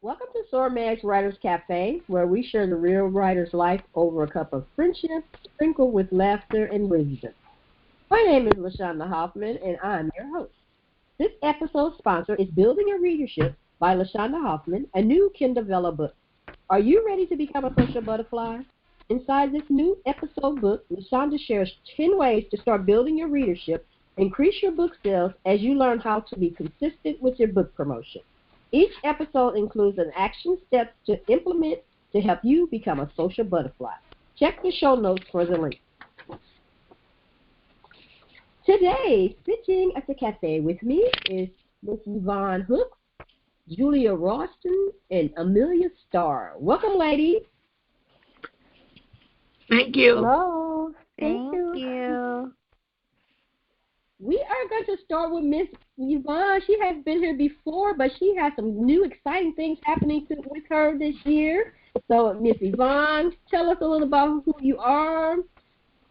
Welcome to Soar Mag's Writers Cafe, where we share the real writer's life over a cup of friendship, sprinkled with laughter and wisdom. My name is LaShaunda Hoffman, and I'm your host. This episode's sponsor is Building a Readership by LaShaunda Hoffman, a new Kindle Vella book. Are you ready to become a social butterfly? Inside this new episode book, LaShaunda shares 10 ways to start building your readership, increase your book sales as you learn how to be consistent with your book promotion. Each episode includes an action step to implement to help you become a social butterfly. Check the show notes for the link. Today, sitting at the cafe with me is Miss Yvonne Hooks, Julia Royston, and Amelia Starr. Welcome, ladies. Thank you. Hello. Thank you. We are going to start with Miss Yvonne. She has been here before, but she has some new exciting things happening with her this year. So, Miss Yvonne, tell us a little about who you are,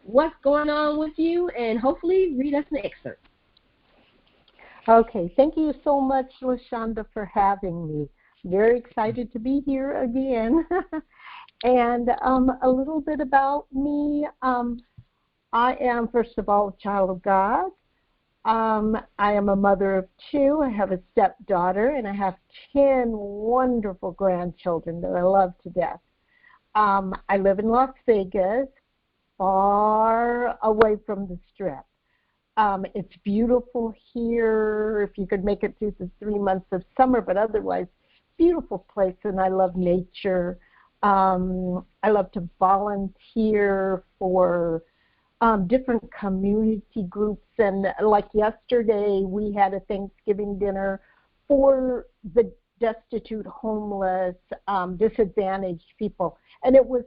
what's going on with you, and hopefully read us an excerpt. Okay, thank you so much, LaShaunda, for having me. Very excited to be here again. And a little bit about me. I am, first of all, a child of God. I am a mother of 2. I have a stepdaughter, and I have 10 wonderful grandchildren that I love to death. I live in Las Vegas, far away from the Strip. It's beautiful here, if you could make it through the 3 months of summer, but otherwise, beautiful place, and I love nature. I love to volunteer for different community groups, and like yesterday we had a Thanksgiving dinner for the destitute, homeless, disadvantaged people, and it was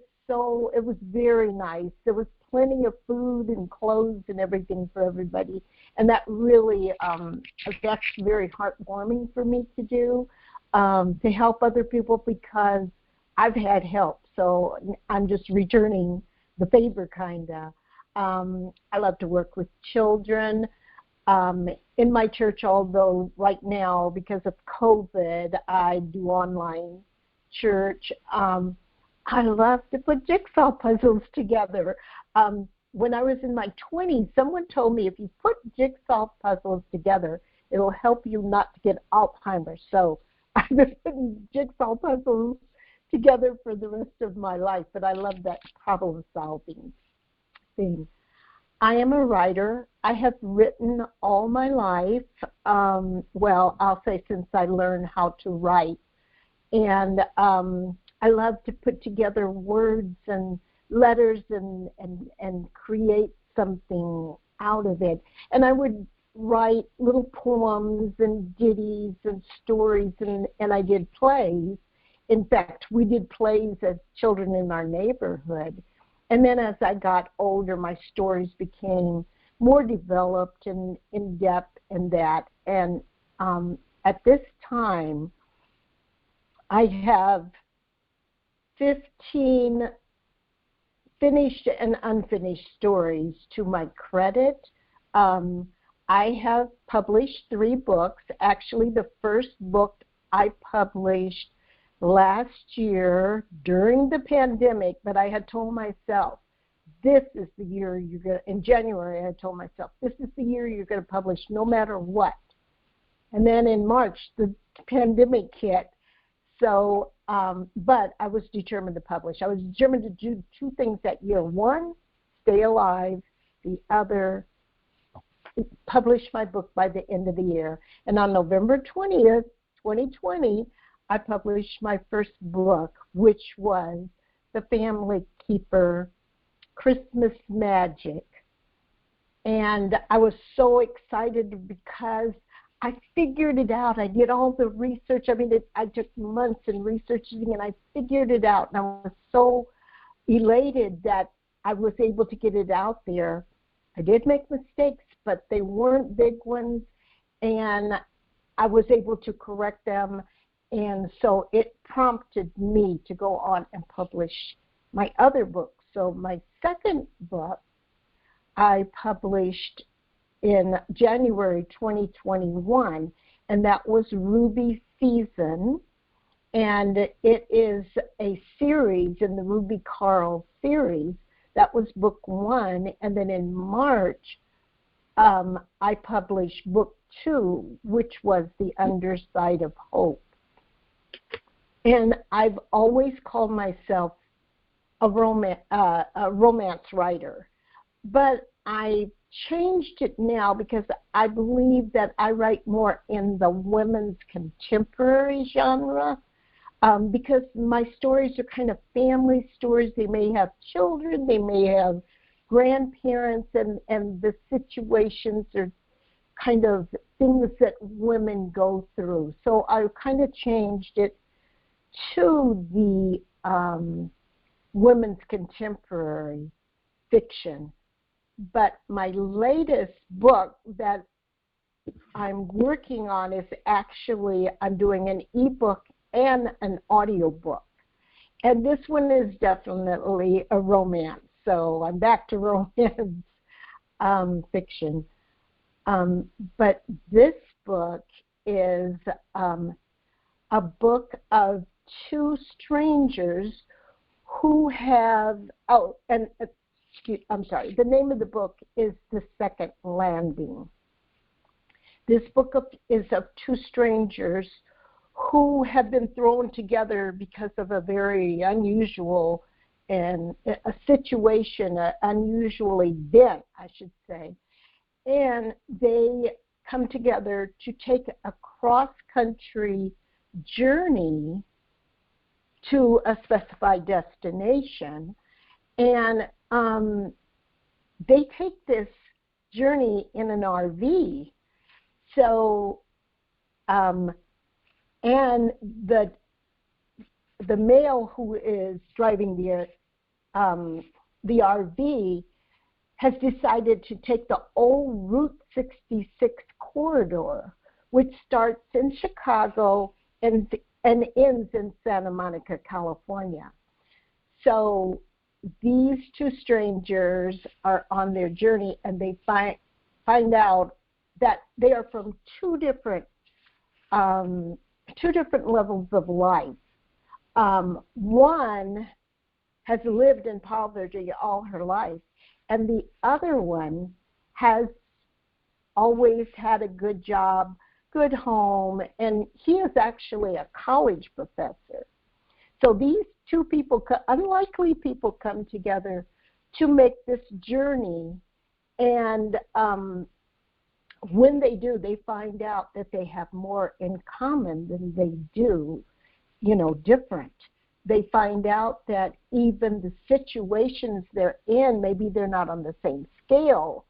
very nice. There was plenty of food and clothes and everything for everybody, and that really that's very heartwarming for me to do, to help other people, because I've had help, so I'm just returning the favor, kind of. I love to work with children. In my church, although right now, because of COVID, I do online church. I love to put jigsaw puzzles together. When I was in my 20s, someone told me if you put jigsaw puzzles together, it'll help you not to get Alzheimer's. So I've been putting jigsaw puzzles together for the rest of my life, but I love that problem-solving thing. I am a writer. I have written all my life, well, I'll say since I learned how to write. And I love to put together words and letters and create something out of it. And I would write little poems and ditties and stories, and I did plays. In fact, we did plays as children in our neighborhood. And then as I got older, my stories became more developed and in-depth in that. And at this time, I have 15 finished and unfinished stories to my credit. I have published 3 books. Actually, the first book I published last year during the pandemic, but I had told myself, this is the year you're going to, in January, I told myself, this is the year you're going to publish no matter what. And then in March, the pandemic hit. So, but I was determined to publish. I was determined to do 2 things that year. One, stay alive. The other, publish my book by the end of the year. And on November 20th, 2020, I published my first book, which was The Family Keeper, Christmas Magic. And I was so excited because I figured it out. I did all the research. I mean, I took months in researching, and I figured it out. And I was so elated that I was able to get it out there. I did make mistakes, but they weren't big ones, and I was able to correct them. And so it prompted me to go on and publish my other book. So my second book I published in January 2021, and that was Ruby Season. And it is a series in the Ruby Carl series. That was book 1, and then in March, I published book 2, which was The Underside of Hope. And I've always called myself a romance writer, but I changed it now because I believe that I write more in the women's contemporary genre, because my stories are kind of family stories. They may have children, they may have grandparents, and the situations are kind of things that women go through. So I kind of changed it to the women's contemporary fiction. But my latest book that I'm working on is actually, I'm doing an ebook and an audiobook. And this one is definitely a romance. So I'm back to romance fiction. But this book is a book of 2 strangers who have, the name of the book is The Second Landing. This book is of 2 strangers who have been thrown together because of a very unusual and a situation, an unusual event, I should say. And they come together to take a cross-country journey to a specified destination. And they take this journey in an RV. So, and the male who is driving the RV has decided to take the old Route 66 corridor, which starts in Chicago and ends in Santa Monica, California. So these 2 strangers are on their journey, and they find out that they are from two different levels of life. One has lived in poverty all her life, and the other one has always had a good job, good home, and he is actually a college professor. So these 2 people, unlikely people, come together to make this journey, and when they do, they find out that they have more in common than they do, different. They find out that even the situations they're in, maybe they're not on the same scale,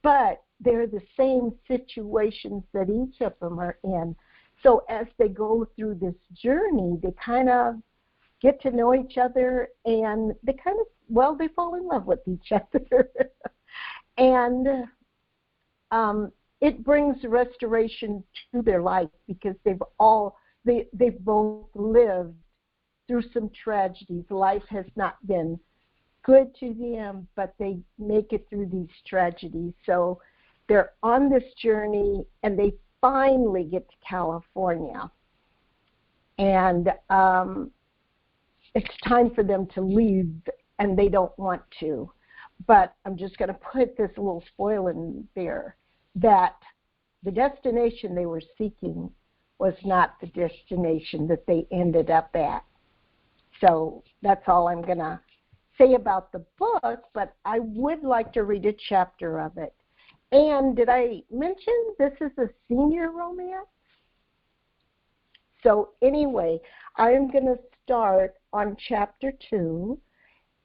but they're the same situations that each of them are in. So as they go through this journey, they kind of get to know each other, and they they fall in love with each other. And it brings restoration to their life because they've both lived through some tragedies. Life has not been good to them, but they make it through these tragedies. So they're on this journey, and they finally get to California. And it's time for them to leave, and they don't want to. But I'm just going to put this little spoil in there, that the destination they were seeking was not the destination that they ended up at. So that's all I'm going to say about the book, but I would like to read a chapter of it. And did I mention this is a senior romance? So anyway, I am going to start on chapter 2,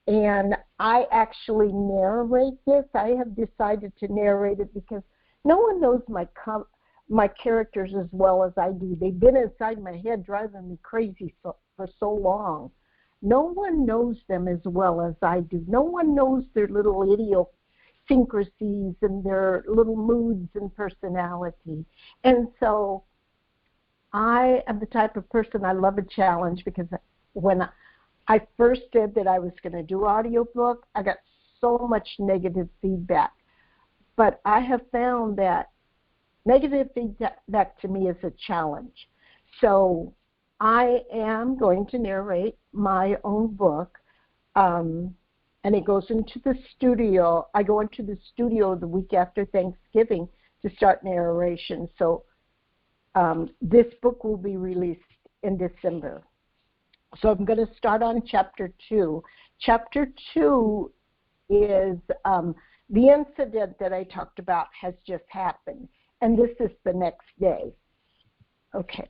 and I actually narrate this. I have decided to narrate it because no one knows my characters as well as I do. They've been inside my head driving me crazy for so long. No one knows them as well as I do. No one knows their little idiosyncrasies and their little moods and personality. And so I am the type of person, I love a challenge, because when I first said that I was going to do audiobook, I got so much negative feedback. But I have found that negative feedback to me is a challenge. So I am going to narrate my own book, and it goes into the studio. I go into the studio the week after Thanksgiving to start narration. So this book will be released in December. So I'm going to start on Chapter 2. Chapter 2 is the incident that I talked about has just happened, and this is the next day. Okay.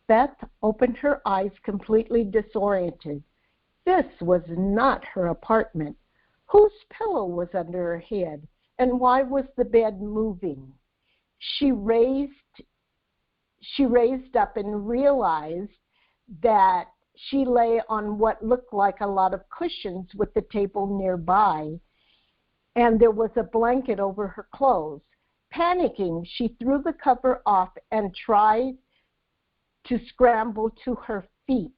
Beth opened her eyes completely disoriented. This was not her apartment. Whose pillow was under her head, and why was the bed moving? She raised up and realized that she lay on what looked like a lot of cushions with the table nearby, and there was a blanket over her clothes. Panicking, she threw the cover off and tried to scramble to her feet.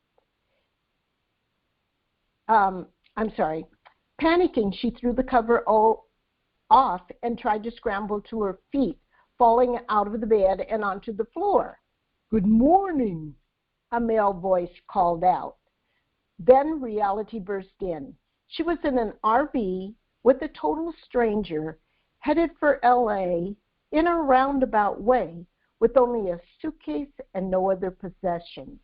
Panicking, she threw the cover off and tried to scramble to her feet, falling out of the bed and onto the floor. "Good morning," a male voice called out. Then reality burst in. She was in an RV with a total stranger, headed for LA in a roundabout way, with only a suitcase and no other possessions.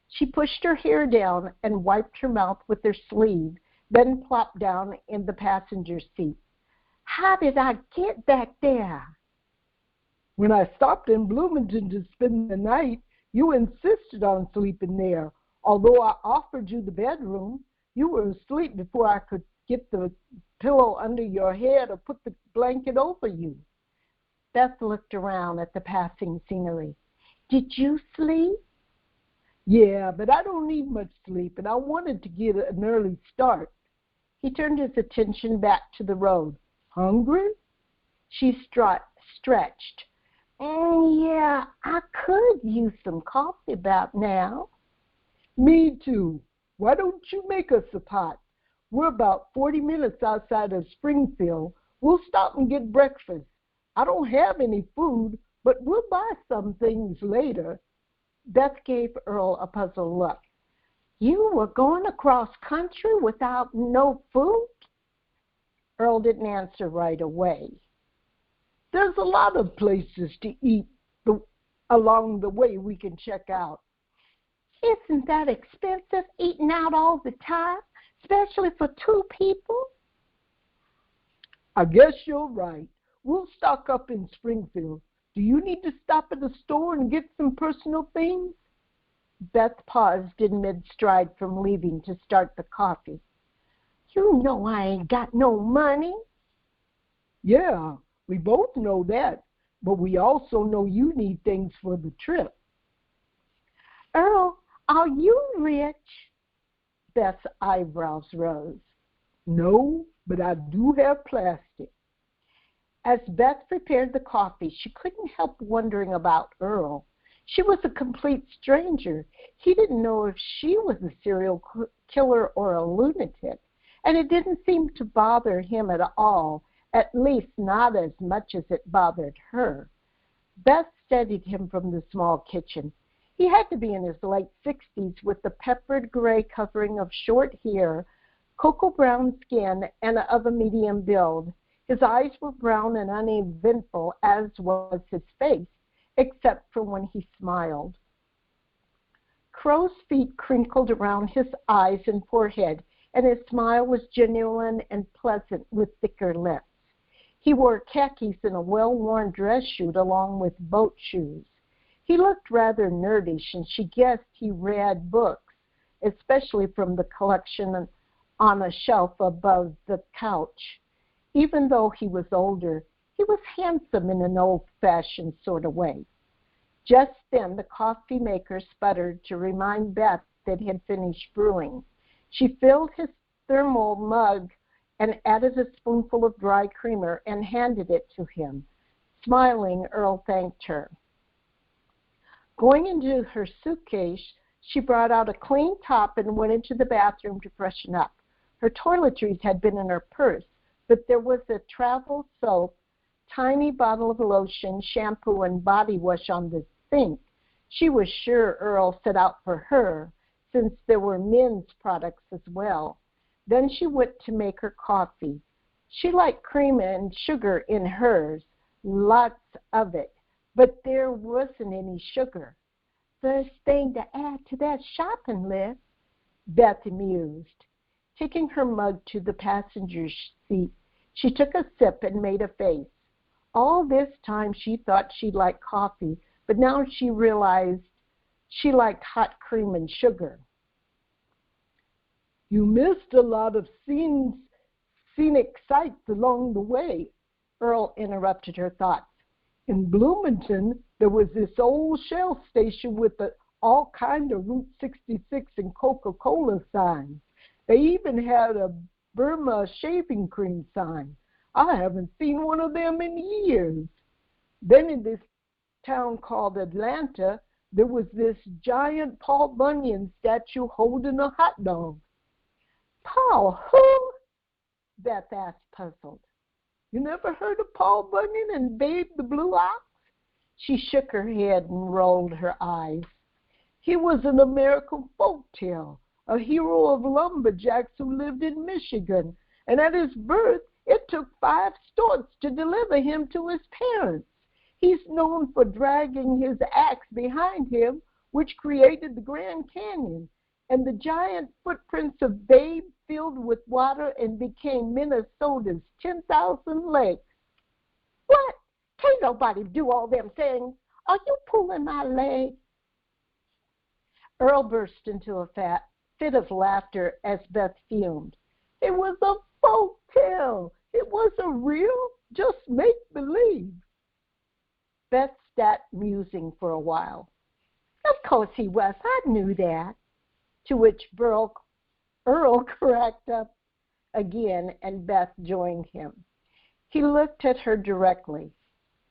She pushed her hair down and wiped her mouth with her sleeve, then plopped down in the passenger seat. "How did I get back there?" "When I stopped in Bloomington to spend the night, you insisted on sleeping there. Although I offered you the bedroom, you were asleep before I could get the pillow under your head or put the blanket over you." Beth looked around at the passing scenery. "Did you sleep?" "Yeah, but I don't need much sleep, and I wanted to get an early start." He turned his attention back to the road. "Hungry?" She stretched. "Yeah, I could use some coffee about now." "Me too. Why don't you make us a pot? We're about 40 minutes outside of Springfield. We'll stop and get breakfast. I don't have any food, but we'll buy some things later." Beth gave Earl a puzzled look. "You were going across country without no food?" Earl didn't answer right away. "There's a lot of places to eat along the way we can check out." "Isn't that expensive, eating out all the time, especially for two people?" "I guess you're right. We'll stock up in Springfield. Do you need to stop at the store and get some personal things?" Beth paused in mid-stride from leaving to start the coffee. "You know I ain't got no money." "Yeah, we both know that, but we also know you need things for the trip." "Earl, are you rich?" Beth's eyebrows rose. "No, but I do have plastic." As Beth prepared the coffee, she couldn't help wondering about Earl. She was a complete stranger. He didn't know if she was a serial killer or a lunatic, and it didn't seem to bother him at all, at least not as much as it bothered her. Beth studied him from the small kitchen. He had to be in his late 60s with the peppered gray covering of short hair, cocoa brown skin, and of a medium build. His eyes were brown and uneventful, as was his face, except for when he smiled. Crow's feet crinkled around his eyes and forehead, and his smile was genuine and pleasant with thicker lips. He wore khakis and a well-worn dress suit along with boat shoes. He looked rather nerdish, and she guessed he read books, especially from the collection on a shelf above the couch. Even though he was older, he was handsome in an old-fashioned sort of way. Just then, the coffee maker sputtered to remind Beth that he had finished brewing. She filled his thermal mug and added a spoonful of dry creamer and handed it to him. Smiling, Earl thanked her. Going into her suitcase, she brought out a clean top and went into the bathroom to freshen up. Her toiletries had been in her purse, but there was a travel soap, tiny bottle of lotion, shampoo, and body wash on the think. She was sure Earl set out for her, since there were men's products as well. Then she went to make her coffee. She liked cream and sugar in hers, lots of it, but there wasn't any sugar. First thing to add to that shopping list, Beth mused. Taking her mug to the passenger seat, she took a sip and made a face. All this time she thought she liked coffee, but now she realized she liked hot cream and sugar. You missed a lot of scenic sights along the way, Earl interrupted her thoughts. In Bloomington, there was this old Shell station with all kind of Route 66 and Coca-Cola signs. They even had a Burma shaving cream sign. I haven't seen one of them in years. Then in this town called Atlanta, there was this giant Paul Bunyan statue holding a hot dog. Paul who? Beth asked, puzzled. You never heard of Paul Bunyan and Babe the Blue Ox? She shook her head and rolled her eyes. He was an American folktale, a hero of lumberjacks who lived in Michigan, and at his birth, it took 5 storks to deliver him to his parents. He's known for dragging his axe behind him, which created the Grand Canyon, and the giant footprints of Babe filled with water and became Minnesota's 10,000 lakes. What? Can't nobody do all them things. Are you pulling my leg? Earl burst into a fit of laughter as Beth fumed. It was a folk tale. It wasn't real, just make-believe. Beth sat musing for a while. Of course he was. I knew that. To which Earl cracked up again, and Beth joined him. He looked at her directly.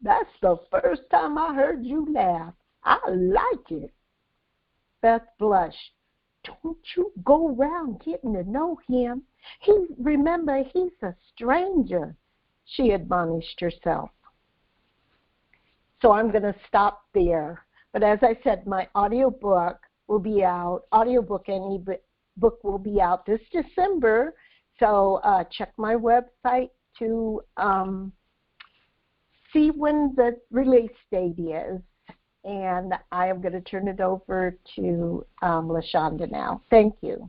That's the first time I heard you laugh. I like it. Beth blushed. Don't you go around getting to know him. Remember, he's a stranger, she admonished herself. So I'm going to stop there. But as I said, my audiobook will be out. Audiobook and ebook will be out this December. So check my website to see when the release date is. And I am going to turn it over to LaShaunda now. Thank you.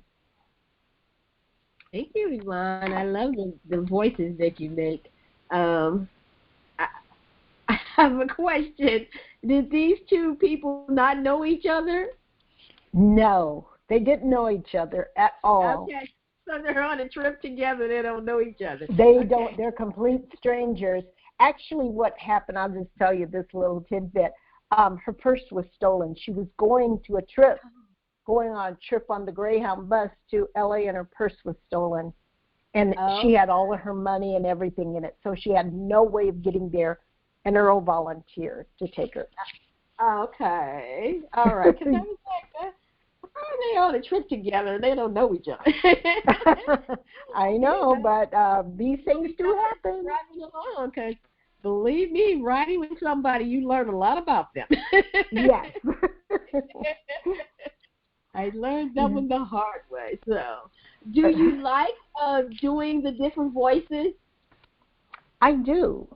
Thank you, Yvonne. I love the voices that you make. I have a question. Did these two people not know each other? No, they didn't know each other at all. Okay, so they're on a trip together. They don't know each other. They don't. They're complete strangers. Actually, what happened, I'll just tell you this little tidbit. Her purse was stolen. She was going on a trip on the Greyhound bus to L.A., and her purse was stolen. And she had all of her money and everything in it, so she had no way of getting there, and Earl volunteered to take her. Okay. All right. Because I was like, why are they on a trip together? They don't know each other. I know, but these things do happen. Driving along, because believe me, riding with somebody, you learn a lot about them. Yes. I learned that one the hard way. So, do you like doing the different voices? I do.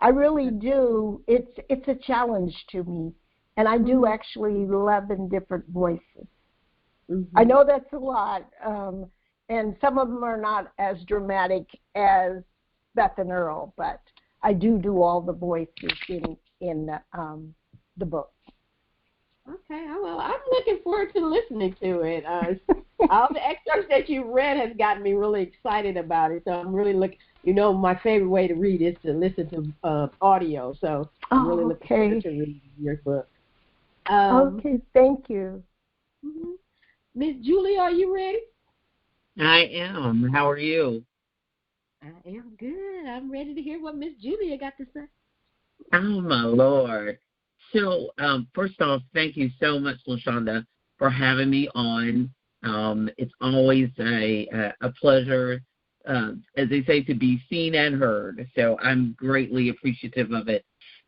I really do. It's a challenge to me, and I do actually 11 different voices. Mm-hmm. I know that's a lot, and some of them are not as dramatic as Beth and Earl, but I do all the voices in the book. Okay, well, I'm looking forward to listening to it. All the excerpts that you read has gotten me really excited about it. So I'm really looking. You know, my favorite way to read is to listen to audio. So I'm really looking forward to reading your book. Okay, thank you. Mm-hmm. Miss Julie, are you ready? I am. How are you? I am good. I'm ready to hear what Miss Julia got to say. Oh, my Lord. So, first off, thank you so much, LaShaunda, for having me on. It's always a pleasure, as they say, to be seen and heard. So I'm greatly appreciative of it.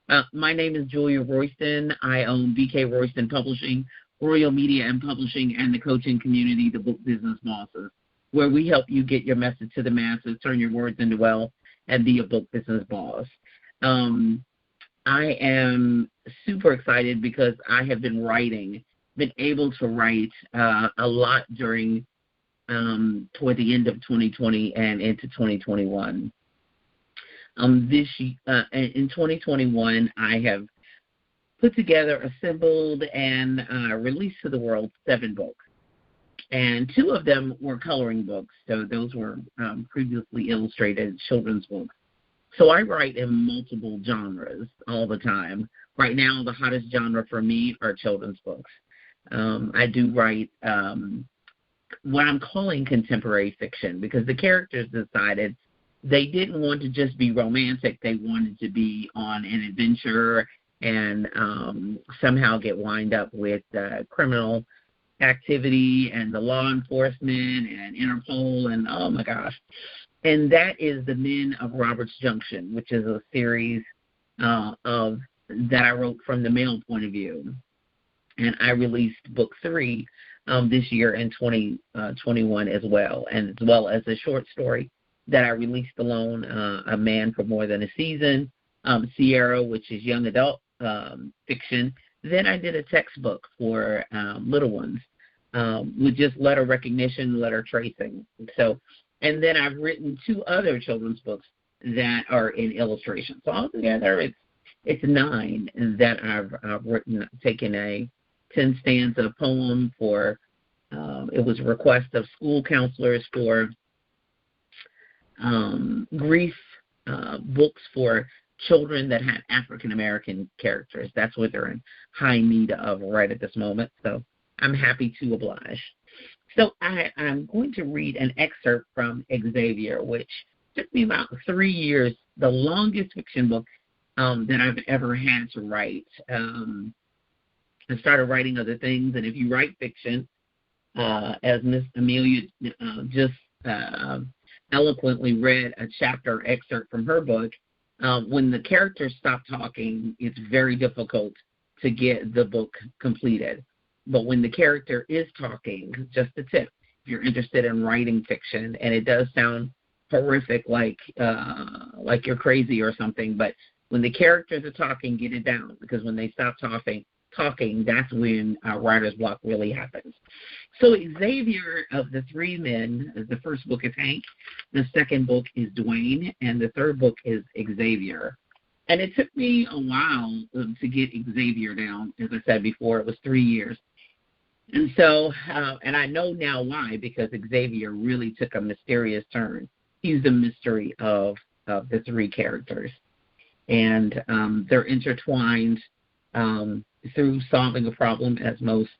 My name is Julia Royston. I own BK Royston Publishing, Royal Media and Publishing, and the coaching community, the Book Business Bosses, where we help you get your message to the masses, turn your words into wealth, and be a book business boss. I am super excited because I have been able to write a lot during toward the end of 2020 and into 2021. In 2021, I have put together, assembled, and released to the world 7 books. And 2 of them were coloring books, so those were previously illustrated children's books. So I write in multiple genres all the time. Right now, the hottest genre for me are children's books. I do write what I'm calling contemporary fiction because the characters decided they didn't want to just be romantic. They wanted to be on an adventure and somehow get wind up with criminal activity and the law enforcement and Interpol and oh my gosh. And that is The Men of Roberts Junction, which is a series that I wrote from the male point of view. And I released book 3 this year in 2021 as well as a short story that I released alone, A Man for More Than a Season, Sierra, which is young adult fiction. Then I did a textbook for little ones with just letter recognition, letter tracing. And then I've written 2 other children's books that are in illustration. So altogether, it's 9 that I've written, taken a 10-stanza poem for, it was a request of school counselors for grief books for children that had African-American characters. That's what they're in high need of right at this moment. So I'm happy to oblige. So I'm going to read an excerpt from Xavier, which took me about 3 years, the longest fiction book that I've ever had to write. I started writing other things, and if you write fiction, as Miss Amelia just eloquently read a chapter excerpt from her book, when the characters stop talking, it's very difficult to get the book completed. But when the character is talking, just a tip, if you're interested in writing fiction, and it does sound horrific, like you're crazy or something, but when the characters are talking, get it down, because when they stop talking, that's when writer's block really happens. So Xavier of the 3 men, the first book is Hank, the second book is Dwayne, and the third book is Xavier. And it took me a while to get Xavier down. As I said before, it was 3 years. And so, and I know now why, because Xavier really took a mysterious turn. He's the mystery of the 3 characters. And they're intertwined through solving a problem, as most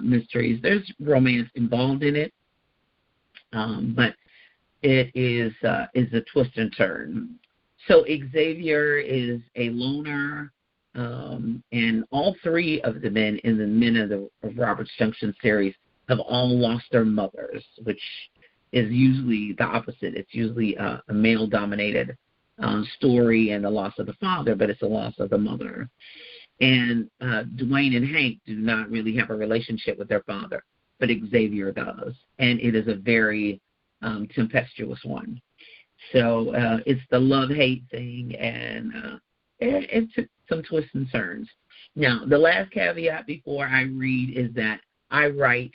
mysteries. There's romance involved in it, but it is a twist and turn. So Xavier is a loner, and all 3 of the men in the Men of Roberts Junction series have all lost their mothers, which is usually the opposite. It's usually a male-dominated story and the loss of the father, but it's a loss of the mother. And Dwayne and Hank do not really have a relationship with their father, but Xavier does, and it is a very tempestuous one. So it's the love-hate thing, and it took some twists and turns. Now, the last caveat before I read is that I write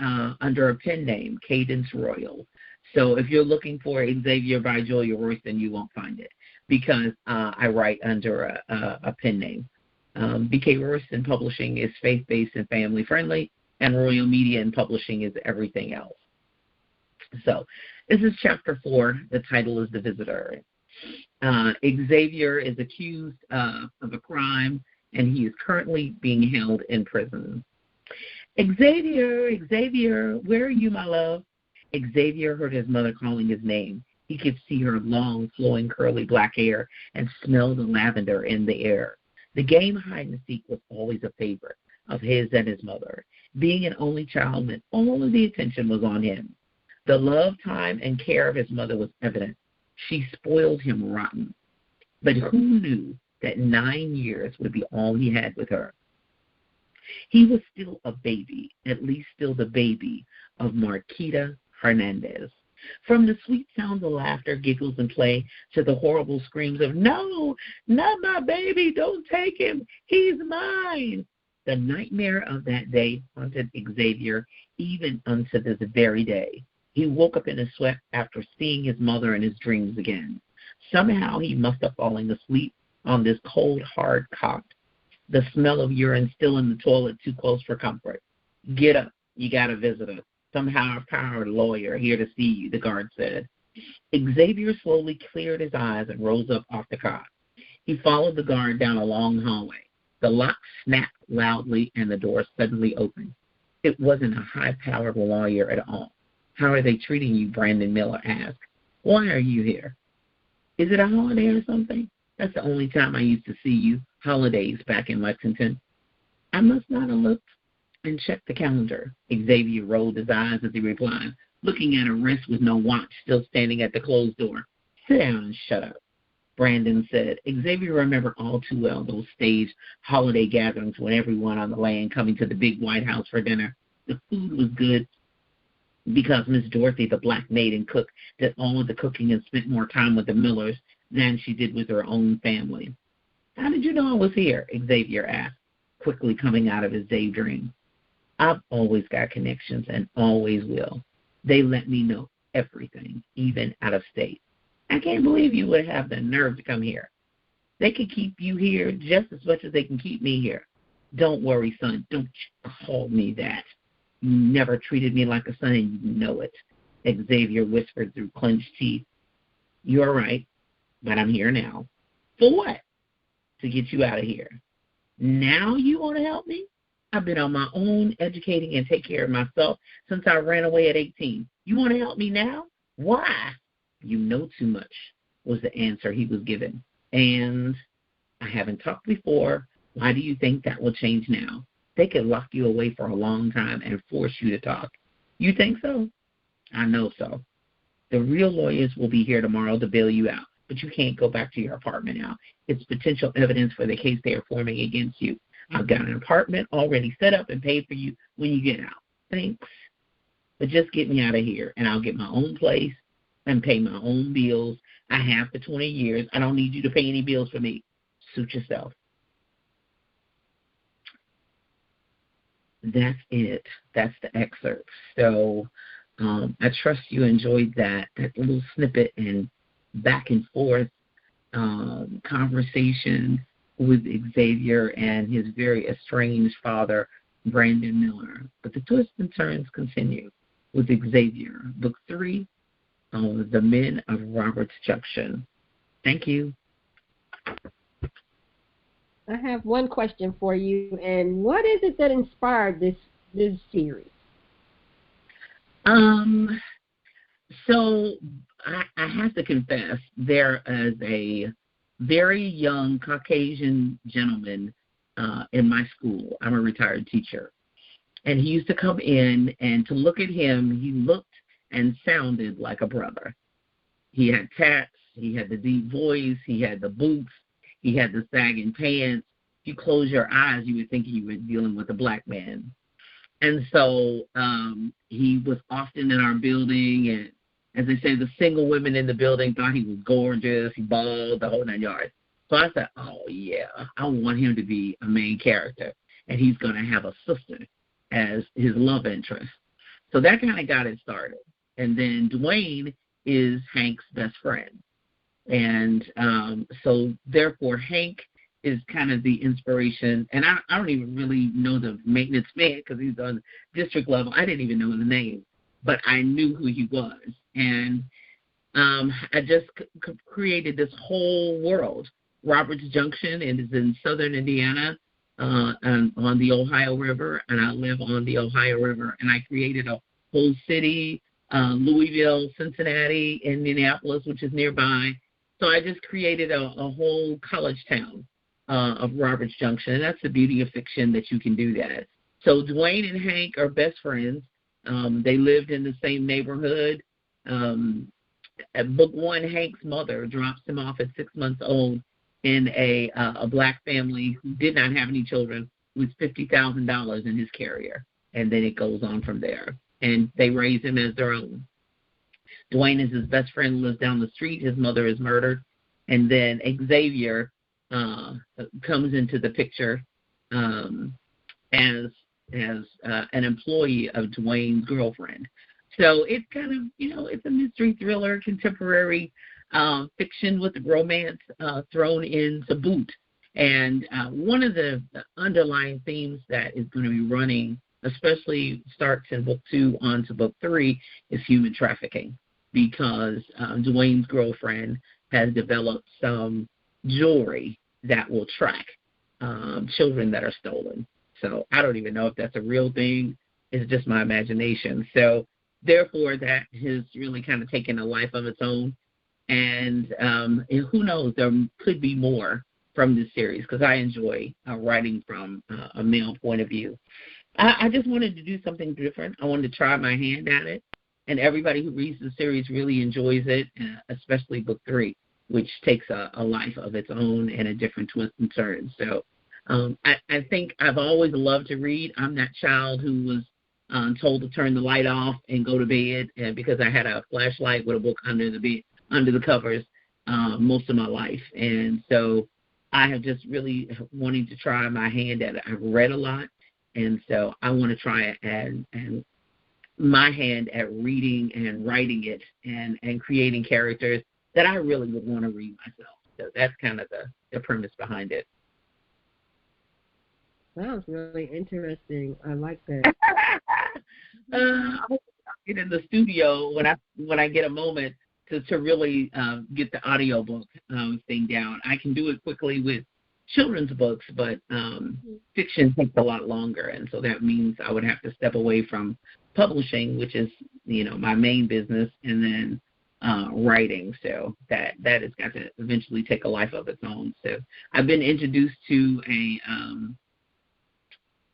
under a pen name, Kadance Royal. So if you're looking for Xavier by Julia Royston, you won't find it, because I write under a pen name. BK Royston Publishing is faith-based and family-friendly, and Royal Media and Publishing is everything else. So this is Chapter 4. The title is The Visitor. Xavier is accused of a crime, and he is currently being held in prison. Xavier, where are you, my love? Xavier heard his mother calling his name. He could see her long, flowing, curly black hair and smell the lavender in the air. The game hide-and-seek was always a favorite of his and his mother. Being an only child meant all of the attention was on him. The love, time, and care of his mother was evident. She spoiled him rotten. But who knew that 9 years would be all he had with her. He was still a baby, at least still the baby of Marquita Hernandez. From the sweet sounds of laughter, giggles, and play to the horrible screams of, "No, not my baby, don't take him, he's mine." The nightmare of that day haunted Xavier even unto this very day. He woke up in a sweat after seeing his mother in his dreams again. Somehow he must have fallen asleep on this cold, hard cot. The smell of urine still in the toilet, too close for comfort. "Get up, you got a visitor. Some high-powered lawyer here to see you," the guard said. Xavier slowly cleared his eyes and rose up off the cot. He followed the guard down a long hallway. The lock snapped loudly and the door suddenly opened. It wasn't a high-powered lawyer at all. "How are they treating you?" Brandon Miller asked. "Why are you here?" "Is it a holiday or something? That's the only time I used to see you, holidays back in Lexington." "I must not have looked and checked the calendar." Xavier rolled his eyes as he replied, looking at a wrist with no watch still standing at the closed door. "Sit down and shut up," Brandon said. Xavier remembered all too well those staged holiday gatherings when everyone on the land coming to the big White House for dinner. The food was good because Miss Dorothy, the black maid and cook, did all of the cooking and spent more time with the Millers than she did with her own family. "How did you know I was here?" Xavier asked, quickly coming out of his daydream. "I've always got connections and always will. They let me know everything, even out of state. I can't believe you would have the nerve to come here. They could keep you here just as much as they can keep me here. Don't worry, son. Don't call me that. You never treated me like a son, and you know it," Xavier whispered through clenched teeth. "You're right, but I'm here now." "For what?" "To get you out of here." "Now you want to help me? I've been on my own, educating and take care of myself since I ran away at 18. You want to help me now? Why?" "You know too much," was the answer he was given. "And I haven't talked before. Why do you think that will change now? They could lock you away for a long time and force you to talk." "You think so?" "I know so. The real lawyers will be here tomorrow to bail you out, but you can't go back to your apartment now. It's potential evidence for the case they are forming against you. I've got an apartment already set up and paid for you when you get out." "Thanks. But just get me out of here, and I'll get my own place and pay my own bills. I have for 20 years. I don't need you to pay any bills for me. Suit yourself." That's it. That's the excerpt. So I trust you enjoyed that little snippet and back and forth conversation with Xavier and his very estranged father, Brandon Miller. But the twists and turns continue with Xavier. Book 3, The Men of Roberts Junction. Thank you. I have one question for you, and what is it that inspired this series? So I have to confess, there is a very young Caucasian gentleman in my school. I'm a retired teacher. And he used to come in, and to look at him, he looked and sounded like a brother. He had tats, he had the deep voice, he had the boots, he had the sagging pants. If you close your eyes, you would think you were dealing with a black man. And so he was often in our building, and as they say, the single women in the building thought he was gorgeous, he bald, the whole 9 yards. So I said, oh, yeah, I want him to be a main character, and he's going to have a sister as his love interest. So that kind of got it started. And then Dwayne is Hank's best friend. And so therefore Hank is kind of the inspiration. And I don't even really know the maintenance man because he's on district level. I didn't even know the name, but I knew who he was. And I just created this whole world. Roberts Junction is in southern Indiana on the Ohio River, and I live on the Ohio River. And I created a whole city, Louisville, Cincinnati, Indianapolis, which is nearby. So I just created a whole college town of Roberts Junction, and that's the beauty of fiction, that you can do that. So Dwayne and Hank are best friends. They lived in the same neighborhood. At book 1, Hank's mother drops him off at 6 months old in a black family who did not have any children with $50,000 in his carrier. And then it goes on from there. And they raise him as their own. Dwayne is his best friend, lives down the street. His mother is murdered. And then Xavier comes into the picture as an employee of Dwayne's girlfriend. So it's kind of, it's a mystery thriller, contemporary fiction with romance thrown in to boot. And one of the underlying themes that is going to be running, especially starts in book 2 on to book 3, is human trafficking, because Dwayne's girlfriend has developed some jewelry that will track children that are stolen. So I don't even know if that's a real thing. It's just my imagination. So therefore, that has really kind of taken a life of its own. And who knows, there could be more from this series, because I enjoy writing from a male point of view. I just wanted to do something different. I wanted to try my hand at it. And everybody who reads the series really enjoys it, especially book 3, which takes a life of its own and a different twist and turn. So I think I've always loved to read. I'm that child who was told to turn the light off and go to bed, because I had a flashlight with a book under the covers most of my life. And so I have just really wanting to try my hand at it. I've read a lot, and so I want to try it and my hand at reading and writing it and creating characters that I really would want to read myself. So that's kind of the premise behind it. Sounds really interesting. I like that. I'll get in the studio when I get a moment to really get the audiobook thing down. I can do it quickly with children's books, but fiction takes a lot longer, and so that means I would have to step away from publishing, which is my main business, and then writing. So that has got to eventually take a life of its own. So I've been introduced to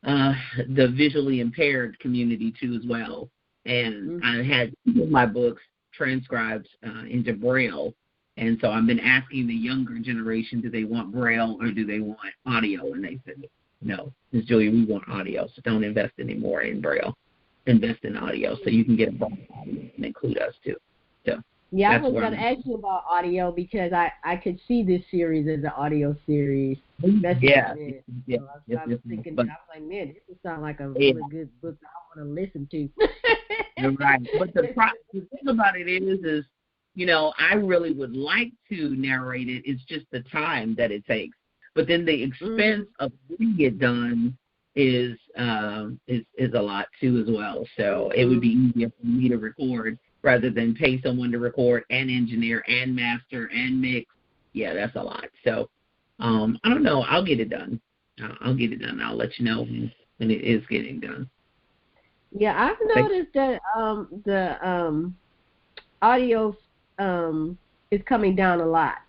the visually impaired community too as well, and I had my books transcribed into Braille, and so I've been asking the younger generation, do they want Braille or do they want audio? And they said, no, Ms. Julia, we want audio, so don't invest anymore in Braille. Invest in audio so you can get involved and include us too. So yeah, I was going to ask you about audio, because I could see this series as an audio series. Yeah. So I was thinking, I was like, man, this sounds like a really good book that I want to listen to. You're right. But the thing about it is, I really would like to narrate it. It's just the time that it takes. But then the expense of getting it done is a lot too as well. So it would be easier for me to record rather than pay someone to record and engineer and master and mix. Yeah, that's a lot. So I don't know. I'll get it done. I'll get it done. I'll let you know when it is getting done. Yeah, I've noticed that the audio is coming down a lot.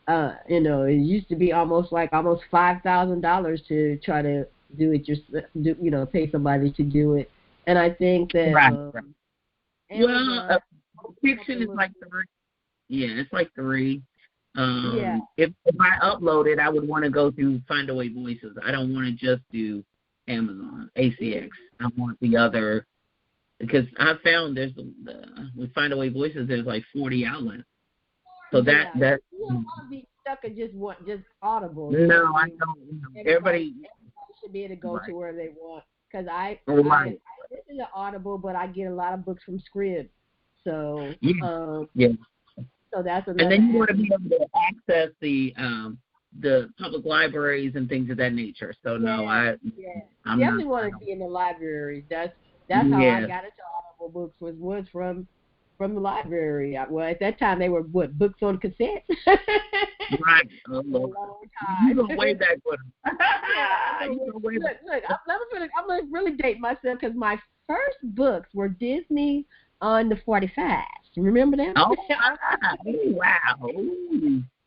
It used to be almost $5,000 to try to do it pay somebody to do it. And I think that right. Fiction is like 3. Yeah, it's like 3. If I upload it, I would want to go through Findaway Voices. I don't want to just do Amazon, ACX. I want the other, because I found with Findaway Voices, there's like 40 outlets. So you don't want to be stuck at just Audible. No, I don't. Everybody should be able to go to where they want. Because I listen to Audible, but I get a lot of books from Scribd. So so that's another. And then you want to be able to access the public libraries and things of that nature. So I'm definitely want to be in the library. That's how I got into Audible books was from the library. Well, at that time they were books on cassette. Right. You go way back with them. Look, I'm gonna really date myself, because my first books were Disney on the 45s. Remember that? Oh, wow.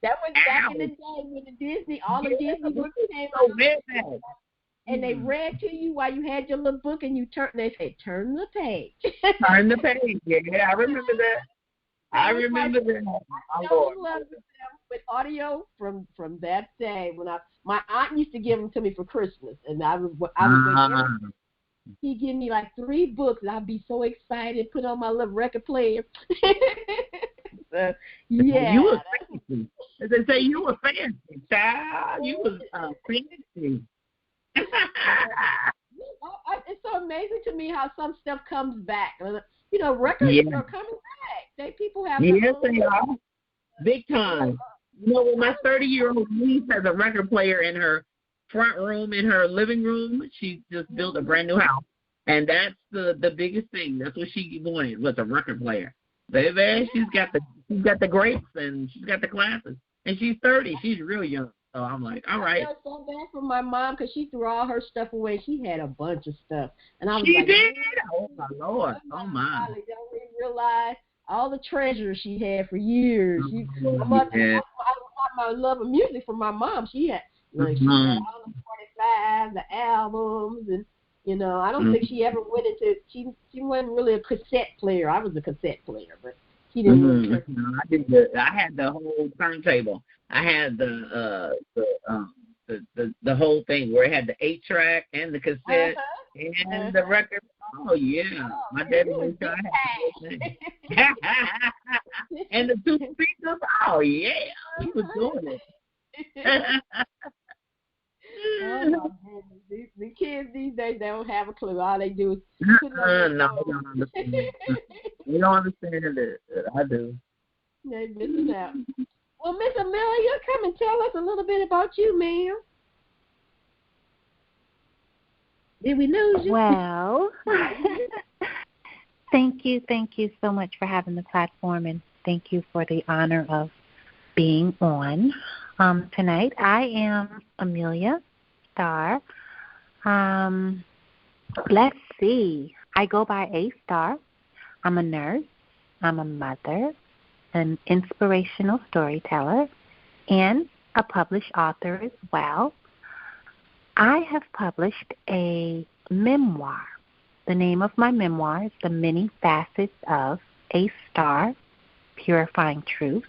That was back in the day when all the Disney books came out. And they read to you while you had your little book, and they say, turn the page. Turn the page. Yeah, I remember that. I remember that. I fell in love with audio from that day when my aunt used to give them to me for Christmas, and I would wait he'd give me like 3 books, and I'd be so excited, put on my little record player. So, yeah. You were fancy. As they say, you were fancy, child. You was fancy. It's so amazing to me how some stuff comes back. You know, records are coming back. People have yes, they are. Big time. You know, when my 30-year-old niece has a record player in her front room, in her living room, she just built a brand new house. And that's the biggest thing. That's what she wanted, was a record player. Baby, she's got the grapes and she's got the classes. And she's 30. She's real young. So I'm like, all right. I felt so bad for my mom because she threw all her stuff away. She had a bunch of stuff. And I was she like, did? Oh, my Lord. Oh, my. I don't even realize all the treasures she had for years. Yeah. My love of music from my mom. She had, she had all the 45s, the albums, and, I don't think she ever went into, she wasn't really a cassette player. I was a cassette player, but she didn't. I had the whole turntable. I had the whole thing where it had the 8-track and the cassette and the record. Oh, yeah. My daddy was trying to have the whole thing. And the 2 speakers. Oh, yeah. He was doing it. Oh, my goodness. The kids these days, they don't have a clue. All they do is put it on no, they don't understand. They don't understand it. I do. They're missing out. Well, Miss Amelia, come and tell us a little bit about you, ma'am. Did we lose you? Well, thank you so much for having the platform, and thank you for the honor of being on tonight. I am Amelia Starr. Let's see. I go by A Starr. I'm a nurse. I'm a mother, an inspirational storyteller, and a published author as well. I have published a memoir. The name of my memoir is The Many Facets of A Starr, Purifying Truth.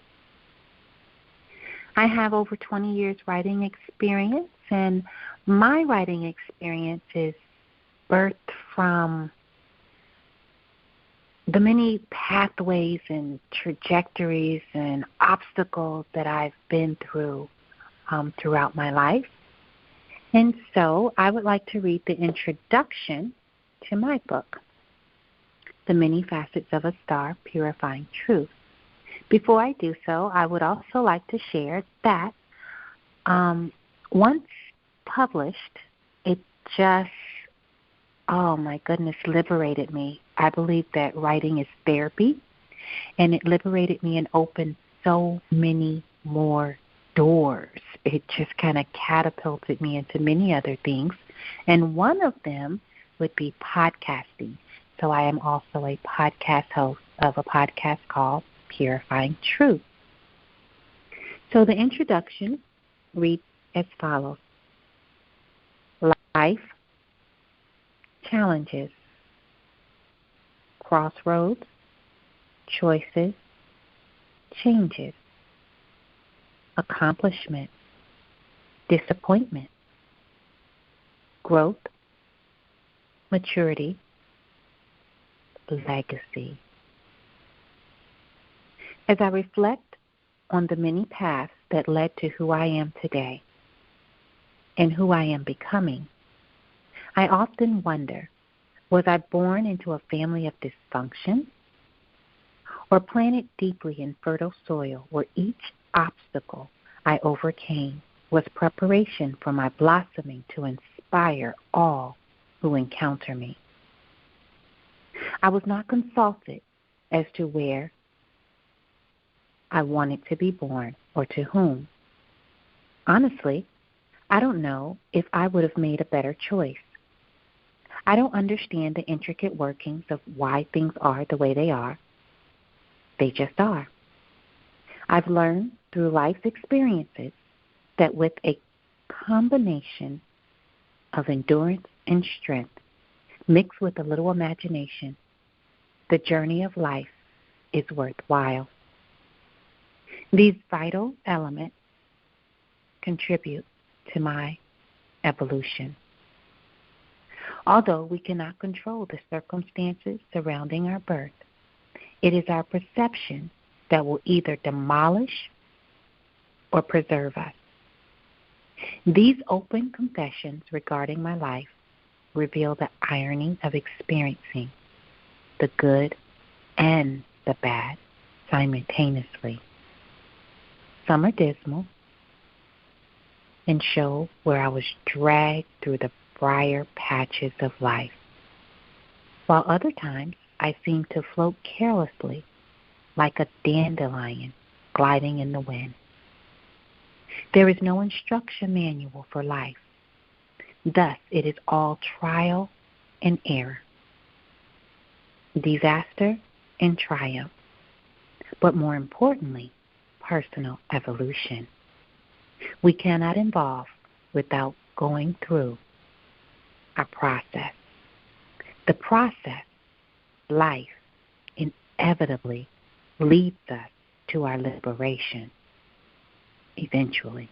I have over 20 years writing experience, and my writing experience is birthed from the many pathways and trajectories and obstacles that I've been through throughout my life. And so I would like to read the introduction to my book, The Many Facets of a Starr, Purifying Truth. Before I do so, I would also like to share that once published, it just, oh my goodness, liberated me. I believe that writing is therapy, and it liberated me and opened so many more doors. It just kind of catapulted me into many other things, and one of them would be podcasting. So I am also a podcast host of a podcast called Purifying Truth. So the introduction reads as follows. Life, challenges, crossroads, choices, changes, accomplishment, disappointment, growth, maturity, legacy. As I reflect on the many paths that led to who I am today and who I am becoming, I often wonder, was I born into a family of dysfunction or planted deeply in fertile soil where each obstacle I overcame was preparation for my blossoming to inspire all who encounter me? I was not consulted as to where I wanted to be born or to whom. Honestly, I don't know if I would have made a better choice. I don't understand the intricate workings of why things are the way they are. They just are. I've learned through life's experiences that with a combination of endurance and strength, mixed with a little imagination, the journey of life is worthwhile. These vital elements contribute to my evolution. Although we cannot control the circumstances surrounding our birth, it is our perception that will either demolish or preserve us. These open confessions regarding my life reveal the irony of experiencing the good and the bad simultaneously. Some are dismal and show where I was dragged through the briar patches of life, while other times I seem to float carelessly like a dandelion gliding in the wind. There is no instruction manual for life. Thus, it is all trial and error, disaster and triumph, but more importantly, personal evolution. We cannot evolve without going through a process. The process, life, inevitably leads us to our liberation eventually.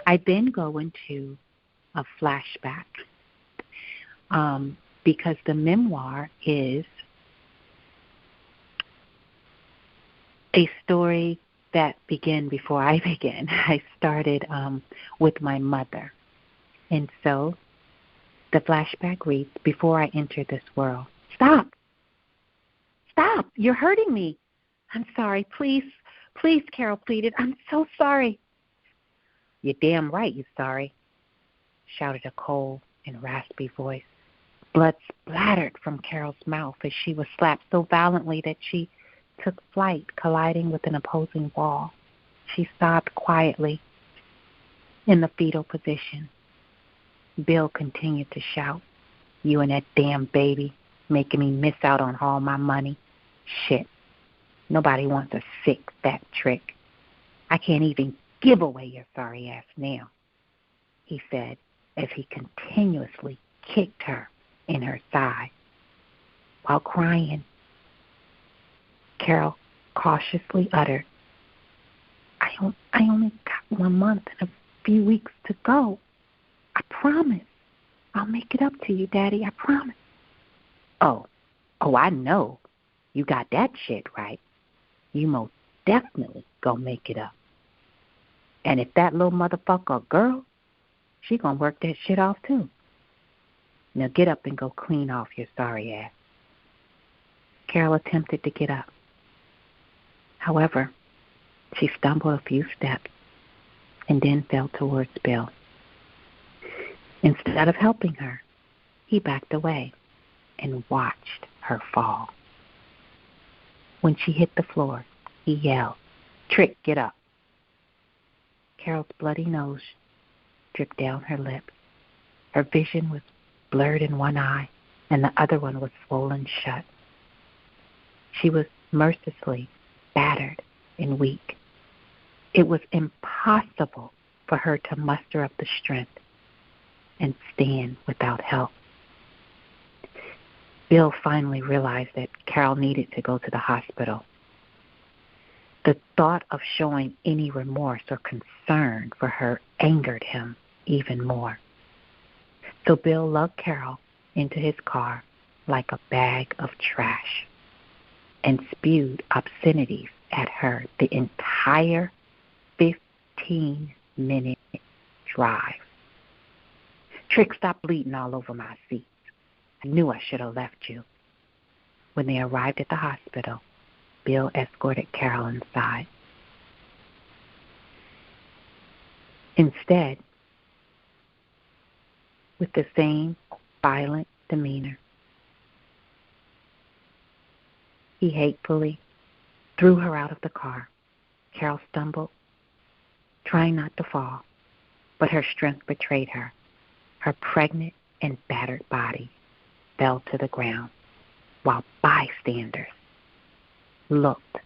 I then go into a flashback because the memoir is a story that began before I began. I started with my mother. And so the flashback reads, before I entered this world. Stop! Stop! You're hurting me. I'm sorry. Please, please, Carol pleaded. I'm so sorry. You're damn right you're sorry, shouted a cold and raspy voice. Blood splattered from Carol's mouth as she was slapped so violently that she took flight, colliding with an opposing wall. She sobbed quietly in the fetal position. Bill continued to shout, you and that damn baby, making me miss out on all my money. Shit. Nobody wants a sick, fat trick. I can't even give away your sorry ass now, he said as he continuously kicked her in her thigh. While crying, Carol cautiously uttered, I only got 1 month and a few weeks to go. I promise. I'll make it up to you, Daddy. I promise. Oh, I know. You got that shit right. You most definitely gonna make it up. And if that little motherfucker a girl, she gonna work that shit off too. Now get up and go clean off your sorry ass. Carol attempted to get up. However, she stumbled a few steps and then fell towards Bill. Instead of helping her, he backed away and watched her fall. When she hit the floor, he yelled, Trick, get up. Carol's bloody nose dripped down her lip. Her vision was blurred in one eye, and the other one was swollen shut. She was mercilessly battered and weak. It was impossible for her to muster up the strength and stand without help. Bill finally realized that Carol needed to go to the hospital. The thought of showing any remorse or concern for her angered him even more. So Bill lugged Carol into his car like a bag of trash and spewed obscenities at her the entire 15-minute drive. Trick, stop bleeding all over my seats. I knew I should have left you. When they arrived at the hospital, Bill escorted Carol inside. Instead, with the same violent demeanor, he hatefully threw her out of the car. Carol stumbled, trying not to fall, but her strength betrayed her. Her pregnant and battered body fell to the ground, while bystanders looked.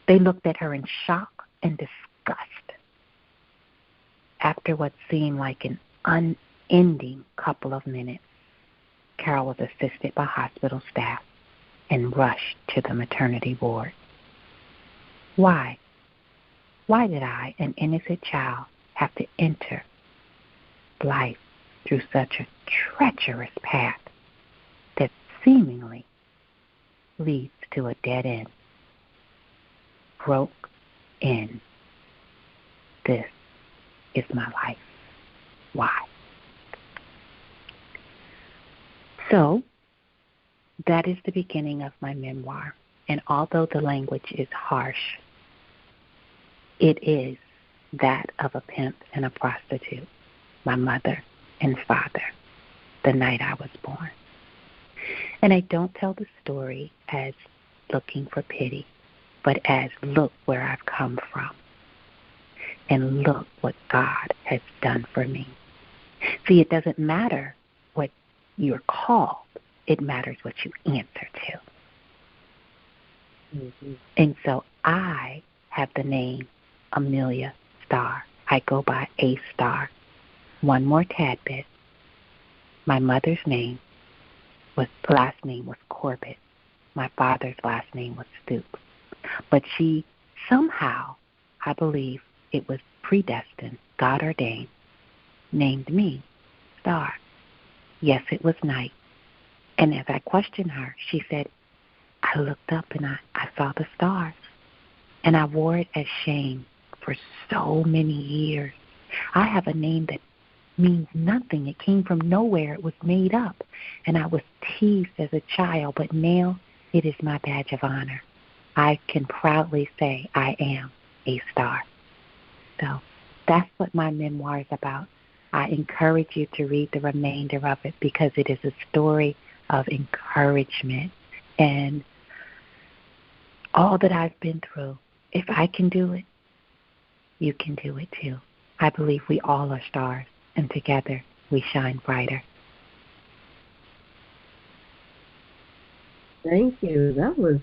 They looked at her in shock and disgust. After what seemed like an unending couple of minutes, Carol was assisted by hospital staff and rushed to the maternity ward. Why? Why did I, an innocent child, have to enter life through such a treacherous path that seemingly leads to a dead end? Broke in. This is my life. Why? So, that is the beginning of my memoir. And although the language is harsh, it is that of a pimp and a prostitute, my mother and father, the night I was born. And I don't tell the story as looking for pity, but as look where I've come from. And look what God has done for me. See, it doesn't matter what you're called. It matters what you answer to. Mm-hmm. And so I have the name Amelia Starr. I go by A Starr. One more tad bit. My mother's last name was Corbett. My father's last name was Stoops. But she somehow, I believe it was predestined, God ordained, named me Starr. Yes, it was night. And as I questioned her, she said, I looked up and I saw the stars. And I wore it as shame for so many years. I have a name that means nothing. It came from nowhere. It was made up. And I was teased as a child, but now it is my badge of honor. I can proudly say I am a star. So that's what my memoir is about. I encourage you to read the remainder of it because it is a story of encouragement and all that I've been through. If I can do it, you can do it too. I believe we all are stars, and together we shine brighter. Thank you. That was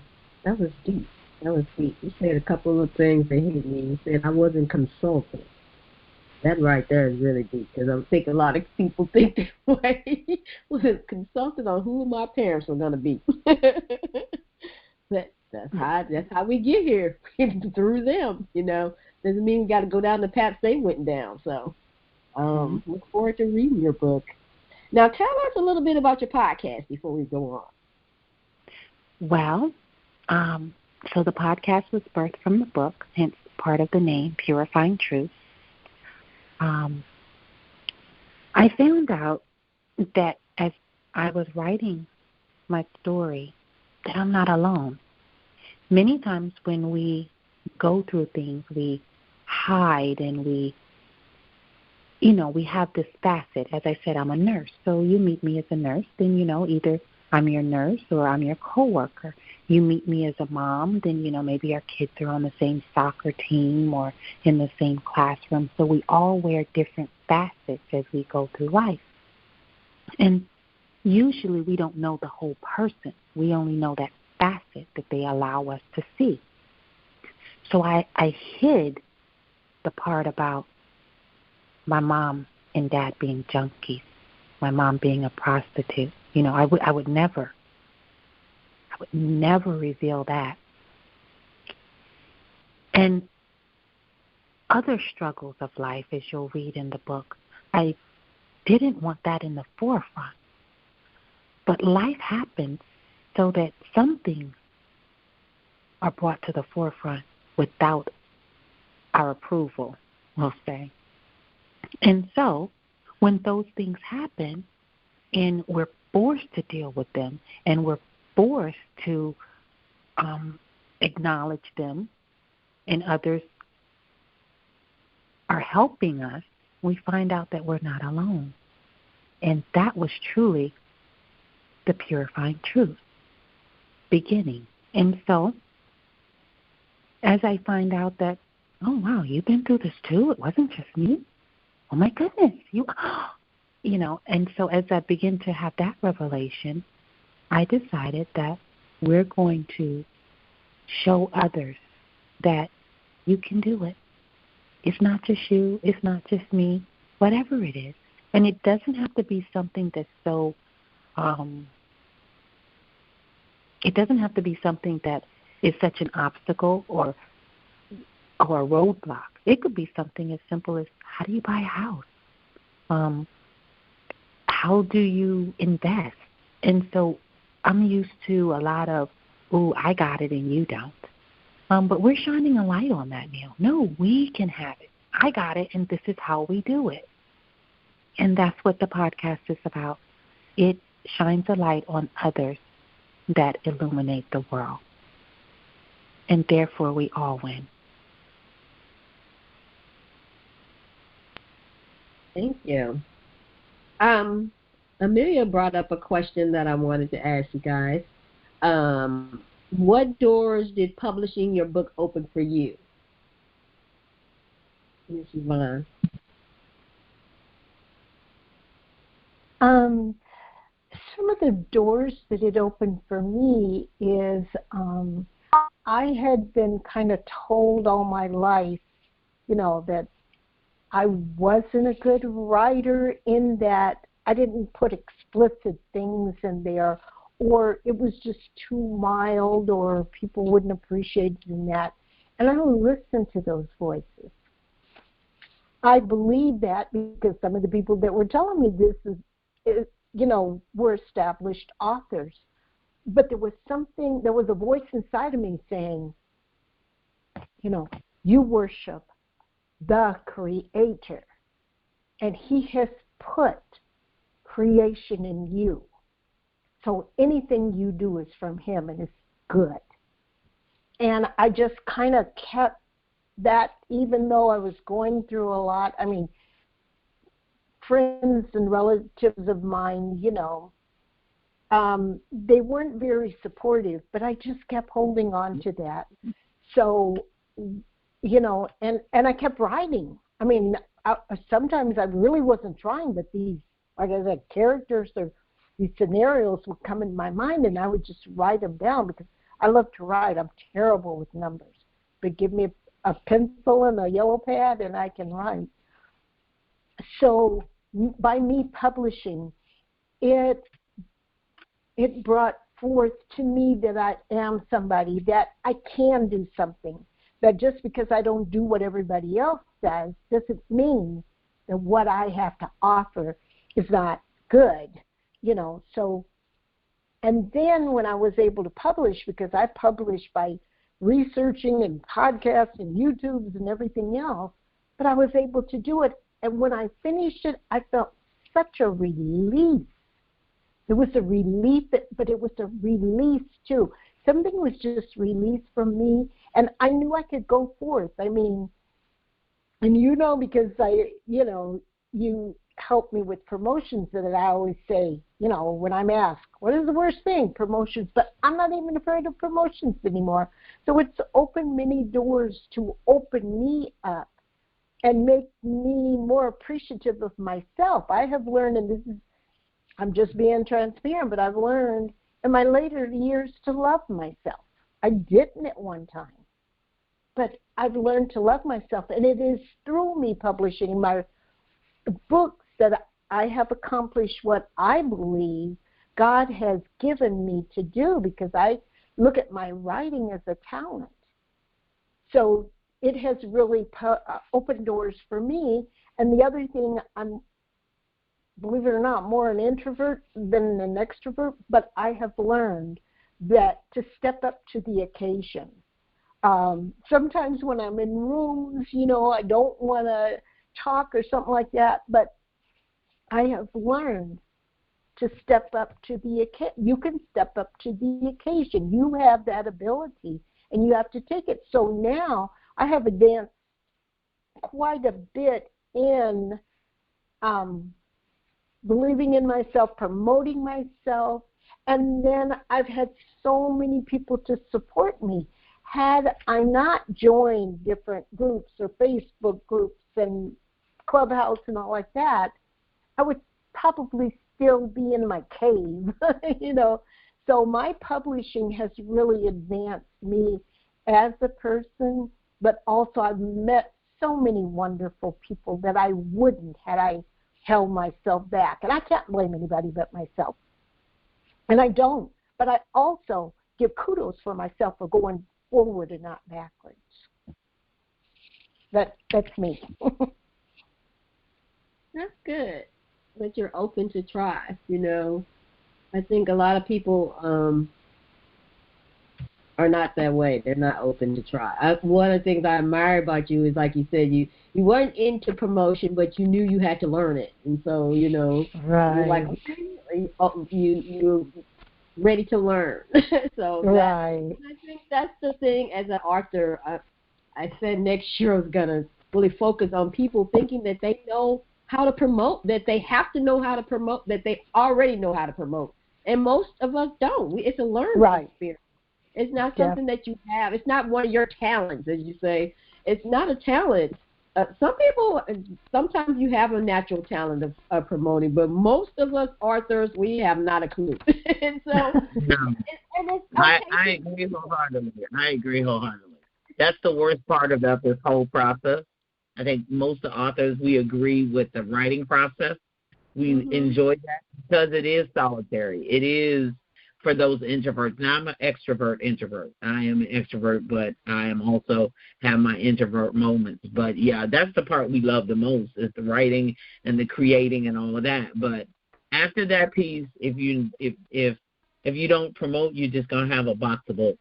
deep. That was deep. You said a couple of things that hit me. You said I wasn't consulted. That right there is really deep because I think a lot of people think that way. Was consulted on who my parents were going to be. That's how we get here through them. You know, doesn't mean we got to go down the path they went down. So, look forward to reading your book. Now, tell us a little bit about your podcast before we go on. Well, so the podcast was birthed from the book, hence part of the name, Purifying Truth. I found out that as I was writing my story, that I'm not alone. Many times when we go through things, we hide and we have this facet. As I said, I'm a nurse. So you meet me as a nurse, then, either I'm your nurse or I'm your coworker. You meet me as a mom, then, maybe our kids are on the same soccer team or in the same classroom. So we all wear different facets as we go through life. And usually we don't know the whole person. We only know that facet that they allow us to see. So I hid the part about my mom and dad being junkies, my mom being a prostitute. I would never reveal that. And other struggles of life, as you'll read in the book, I didn't want that in the forefront. But life happens so that some things are brought to the forefront without our approval, we'll say. And so when those things happen and we're forced to deal with them and we're forced to acknowledge them and others are helping us, we find out that we're not alone. And that was truly the purifying truth beginning. And so as I find out that, oh, wow, you've been through this too? It wasn't just me? Oh, my goodness. And so as I begin to have that revelation, I decided that we're going to show others that you can do it. It's not just you. It's not just me. Whatever it is. And it doesn't have to be something that's so, it doesn't have to be something that is such an obstacle or or a roadblock. It could be something as simple as, how do you buy a house? How do you invest? And so I'm used to a lot of, ooh, I got it and you don't. But we're shining a light on that now. No, we can have it. I got it, and this is how we do it. And that's what the podcast is about. It shines a light on others that illuminate the world. And therefore, we all win. Thank you. Amelia brought up a question that I wanted to ask you guys. What doors did publishing your book open for you? Ms. Yvonne. Some of the doors that it opened for me is I had been kind of told all my life, that I wasn't a good writer in that I didn't put explicit things in there, or it was just too mild, or people wouldn't appreciate it in that. And I don't listen to those voices. I believe that because some of the people that were telling me this is were established authors. But there was a voice inside of me saying, you worship the Creator, and He has put creation in you. So anything you do is from Him and is good. And I just kind of kept that, even though I was going through a lot. I mean, friends and relatives of mine, they weren't very supportive, but I just kept holding on to that. So, and I kept writing. I mean, sometimes I really wasn't trying, but these, like I said, characters or these scenarios would come in my mind, and I would just write them down because I love to write. I'm terrible with numbers, but give me a pencil and a yellow pad, and I can write. So by me publishing, it brought forth to me that I am somebody, that I can do something, that just because I don't do what everybody else does doesn't mean that what I have to offer is not good, So, and then when I was able to publish, because I published by researching and podcasts and YouTubes and everything else, but I was able to do it. And when I finished it, I felt such a relief. It was a relief, but it was a release too. Something was just released from me, and I knew I could go forth. I mean, and because you help me with promotions, that I always say, when I'm asked, what is the worst thing? Promotions. But I'm not even afraid of promotions anymore. So it's opened many doors to open me up and make me more appreciative of myself. I have learned, and I'm just being transparent, but I've learned in my later years to love myself. I didn't at one time, but I've learned to love myself, and it is through me publishing my books that I have accomplished what I believe God has given me to do, because I look at my writing as a talent. So it has really opened doors for me. And the other thing, I'm, believe it or not, more an introvert than an extrovert, but I have learned that to step up to the occasion. Sometimes when I'm in rooms, I don't want to talk or something like that, but I have learned to step up to the occasion. You can step up to the occasion. You have that ability, and you have to take it. So now I have advanced quite a bit in believing in myself, promoting myself, and then I've had so many people to support me. Had I not joined different groups or Facebook groups and Clubhouse and all like that, I would probably still be in my cave, So my publishing has really advanced me as a person, but also I've met so many wonderful people that I wouldn't had I held myself back. And I can't blame anybody but myself. And I don't. But I also give kudos for myself for going forward and not backwards. That's me. That's good. But you're open to try, you know. I think a lot of people are not that way. They're not open to try. One of the things I admire about you is, like you said, you weren't into promotion, but you knew you had to learn it. And so, you know, you're like, okay, you're ready to learn. So right. I think that's the thing as an author. I said next year I was going to really focus on people thinking that they know how to promote, that they have to know how to promote, that they already know how to promote. And most of us don't. It's a learning experience. It's not something that you have. It's not one of your talents, as you say. It's not a talent. Some people, sometimes you have a natural talent of promoting, but most of us authors, we have not a clue. And so, I agree wholeheartedly. That's the worst part about this whole process. I think most authors, we agree with the writing process. We enjoy that because it is solitary. It is for those introverts. Now, I'm an introvert. I am an extrovert, but I am also have my introvert moments. But, yeah, that's the part we love the most is the writing and the creating and all of that. But after that piece, if you don't promote, you're just going to have a box of books.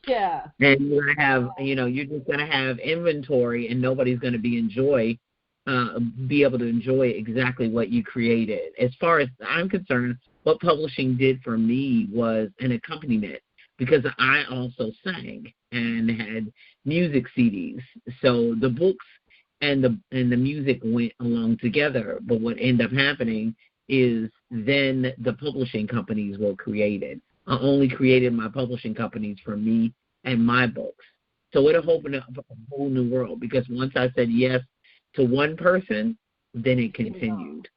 Yeah. And you're going to have, you're just going to have inventory and nobody's going to be able to enjoy exactly what you created. As far as I'm concerned, what publishing did for me was an accompaniment because I also sang and had music CDs. So the books and the music went along together. But what ended up happening is then the publishing companies were created. I only created my publishing companies for me and my books. So it opened up a whole new world because once I said yes to one person, then it continued.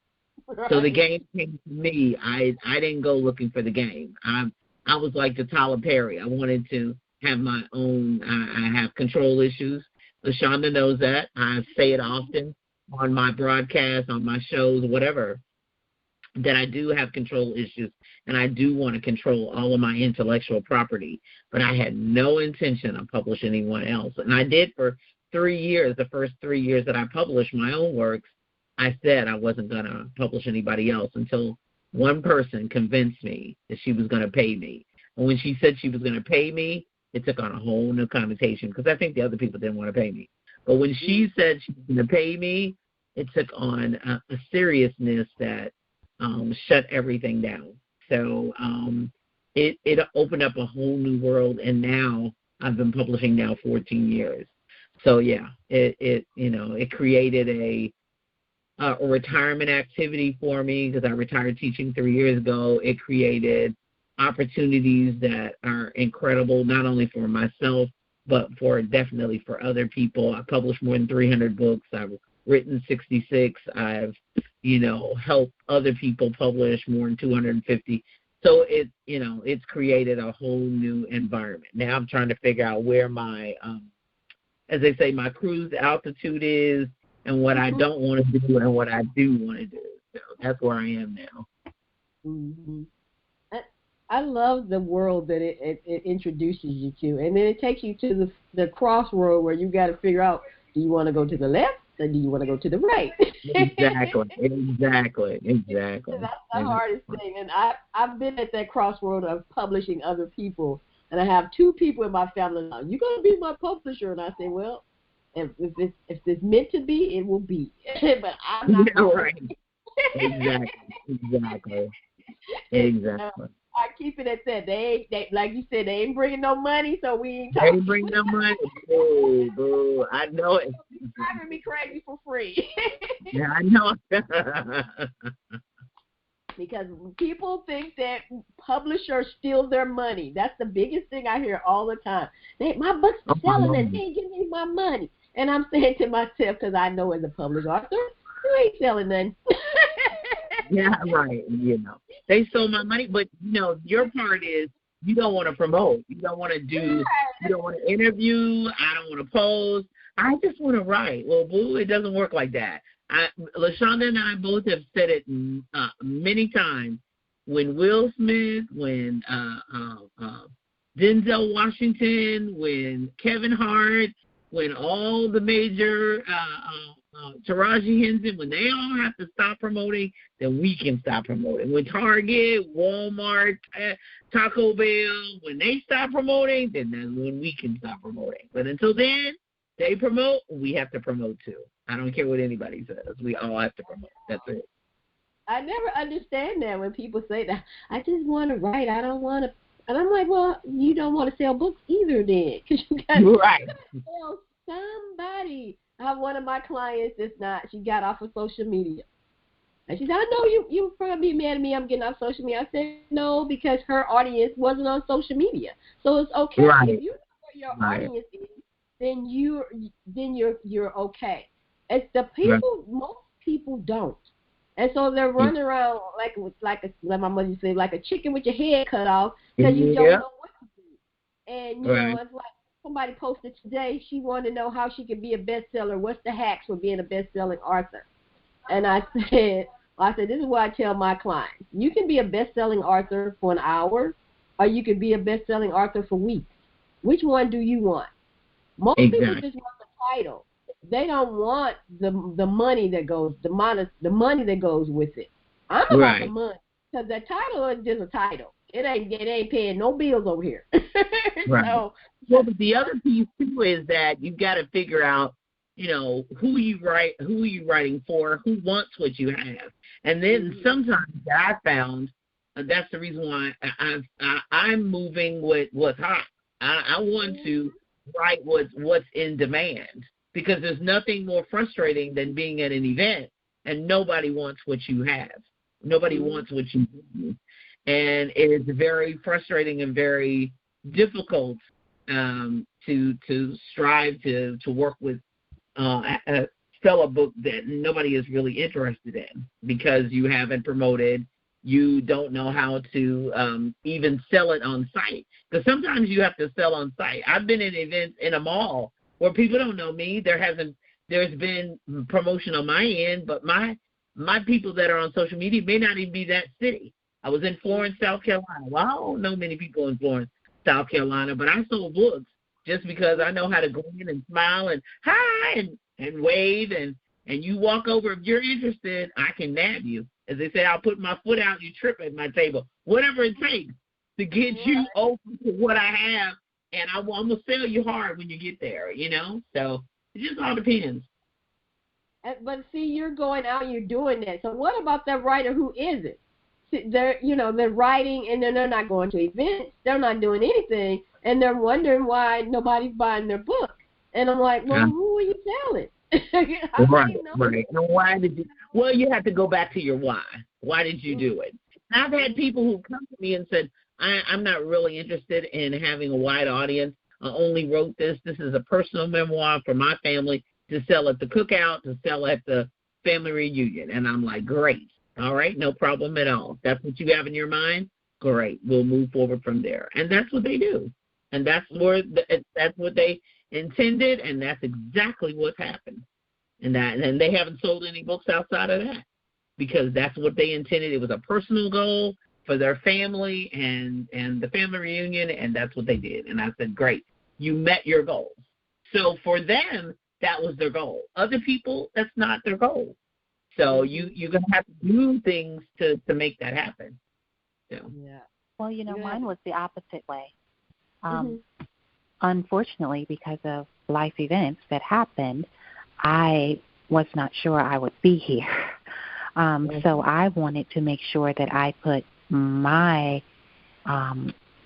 Right. So the game came to me. I didn't go looking for the game. I was like the Tyler Perry. I wanted to have my own. I have control issues. LaShaunda knows that. I say it often on my broadcasts, on my shows, whatever, that I do have control issues, and I do want to control all of my intellectual property. But I had no intention of publishing anyone else. And I did for 3 years, the first 3 years that I published my own works. I said I wasn't going to publish anybody else until one person convinced me that she was going to pay me. And when she said she was going to pay me, it took on a whole new connotation because I think the other people didn't want to pay me. But when she said she was going to pay me, it took on a seriousness that shut everything down. So it opened up a whole new world, and now I've been publishing now 14 years. So, yeah, it created a retirement activity for me because I retired teaching 3 years ago. It created opportunities that are incredible, not only for myself, but definitely for other people. I published more than 300 books. I've written 66. I've, helped other people publish more than 250. So it's created a whole new environment. Now I'm trying to figure out where my, as they say, my cruise altitude is, and what I don't want to do and what I do want to do. So that's where I am now. Mm-hmm. I love the world that it introduces you to, and then it takes you to the crossroad where you got to figure out, do you want to go to the left or do you want to go to the right? Exactly. That's the hardest thing, and I've been at that crossroad of publishing other people, and I have 2 people in my family now. You're going to be my publisher, and I say, well, if it's meant to be, it will be. But I'm not. Yeah, right. Exactly. I keep it at that. They like you said, they ain't bringing no money, so we ain't talking. They ain't bringing no money. Boo. I know it. You're driving me crazy for free. Yeah, I know. Because people think that publishers steal their money. That's the biggest thing I hear all the time. My books are selling and they ain't giving me my money. And I'm saying to myself, because I know as a published author, you ain't selling nothing. Yeah, right. They stole my money, but your part is you don't want to promote. You don't want to do. You don't want to interview. I don't want to pose. I just want to write. Well, boo, it doesn't work like that. LaShaunda and I both have said it many times. When Will Smith, when Denzel Washington, when Kevin Hart, when all the major Taraji Henson, when they all have to stop promoting, then we can stop promoting. When Target, Walmart, Taco Bell, when they stop promoting, then that's when we can stop promoting. But until then, they promote, we have to promote too. I don't care what anybody says. We all have to promote. That's it. I never understand that when people say that. I just want to write. I don't want to. And I'm like, well, you don't want to sell books either then. Because you got to sell somebody. I have one of my clients that's not. She got off of social media. And she said, I know you probably mad at me. I'm getting off social media. I said, no, because her audience wasn't on social media. So it's okay. Right. If you know where your audience is, then you're okay. It's the people. Most people don't. And so they're running around like my mother used to say, like a chicken with your head cut off because you don't know what to do. And, you know, it's like somebody posted today, she wanted to know how she could be a bestseller. What's the hacks for being a best-selling author? And I said, this is what I tell my clients. You can be a best-selling author for an hour, or you can be a best-selling author for weeks. Which one do you want? Most people just want the title. They don't want the money that goes the money that goes with it. I'm about the money because the title is just a title. It ain't paying no bills over here. So, well, but the other piece too is that you've got to figure out, you know, who are you writing for, who wants what you have, and then sometimes I found that's the reason why I'm moving with what's hot. I want to write what's in demand. Because there's nothing more frustrating than being at an event and nobody wants what you have. Nobody wants what you do. And it is very frustrating and very difficult to strive to work with sell a book that nobody is really interested in because you haven't promoted. You don't know how to even sell it on site. Because sometimes you have to sell on site. I've been in events in a mall where people don't know me. There's been promotion on my end, but my people that are on social media may not even be that city. I was in Florence, South Carolina. Well, I don't know many people in Florence, South Carolina, but I sold books just because I know how to go in and smile and hi and wave and you walk over. If you're interested, I can nab you. As they say, I'll put my foot out, you trip at my table. Whatever it takes to get you open to what I have. And I'm going to sell you hard when you get there, you know? So it just all depends. But see, you're going out and you're doing that. So what about that writer who isn't? They're writing and then they're not going to events. They're not doing anything. And they're wondering why nobody's buying their book. And I'm like, well, who are you telling? Right. And why did you? Well, you have to go back to your why. Why did you do it? And I've had people who come to me and said, I'm not really interested in having a wide audience. I only wrote this. This is a personal memoir for my family to sell at the cookout, to sell at the family reunion. And I'm like, great. All right, no problem at all. That's what you have in your mind? Great. We'll move forward from there. And that's what they do. And that's what they intended, and that's exactly what's happened. And they haven't sold any books outside of that because that's what they intended. It was a personal goal for their family and the family reunion, and that's what they did. And I said, great, you met your goal. So for them, that was their goal. Other people, that's not their goal. So you're going to have to do things to make that happen. So. Yeah. Well, mine was the opposite way. Unfortunately, because of life events that happened, I was not sure I would be here. So I wanted to make sure that I put my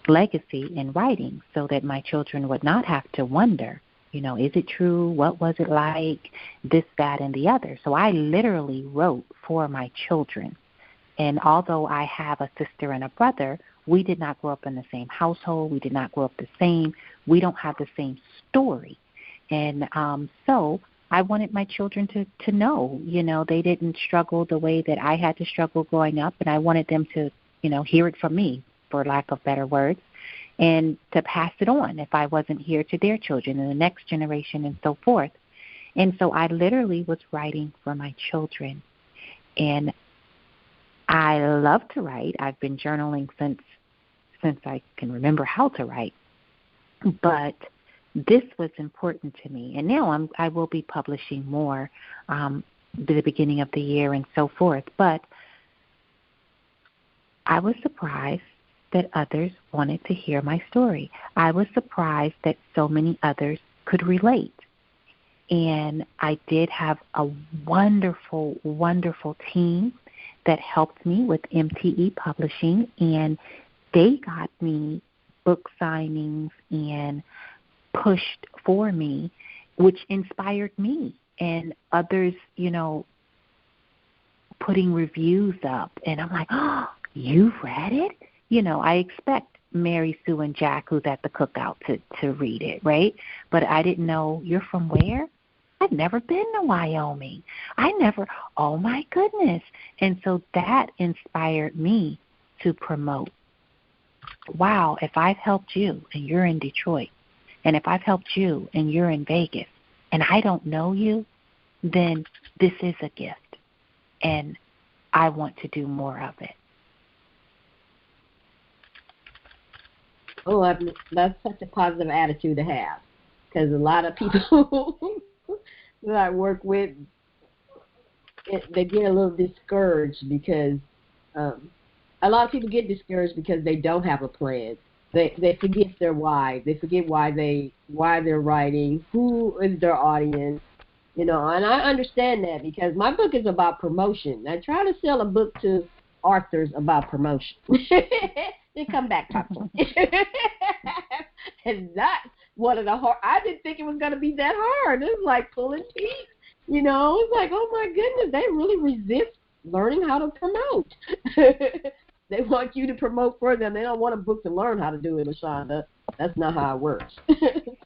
legacy in writing so that my children would not have to wonder, is it true? What was it like? This, that, and the other. So I literally wrote for my children. And although I have a sister and a brother, we did not grow up in the same household. We did not grow up the same. We don't have the same story. And so I wanted my children to know, they didn't struggle the way that I had to struggle growing up. And I wanted them to, hear it from me, for lack of better words, and to pass it on if I wasn't here to their children and the next generation and so forth. And so I literally was writing for my children. And I love to write. I've been journaling since I can remember how to write. But this was important to me. And now I will be publishing more at the beginning of the year and so forth. But I was surprised that others wanted to hear my story. I was surprised that so many others could relate. And I did have a wonderful, wonderful team that helped me with MTE Publishing, and they got me book signings and pushed for me, which inspired me, and others, putting reviews up. And I'm like, oh, you read it? I expect Mary Sue and Jack, who's at the cookout, to read it, right? But I didn't know, you're from where? I've never been to Wyoming. Oh my goodness. And so that inspired me to promote. Wow, if I've helped you and you're in Detroit, and if I've helped you and you're in Vegas, and I don't know you, then this is a gift, and I want to do more of it. Oh, that's such a positive attitude to have, because a lot of people that I work with, they get a little discouraged because a lot of people get discouraged because they don't have a plan. They forget their why. They forget why they're writing, who is their audience, and I understand that, because my book is about promotion. I try to sell a book to authors about promotion. Then come back, talk to me. And that's one of the hard. I didn't think it was going to be that hard. It was like pulling teeth. It's like, oh my goodness, they really resist learning how to promote. They want you to promote for them. They don't want a book to learn how to do it, LaShaunda. That's not how it works.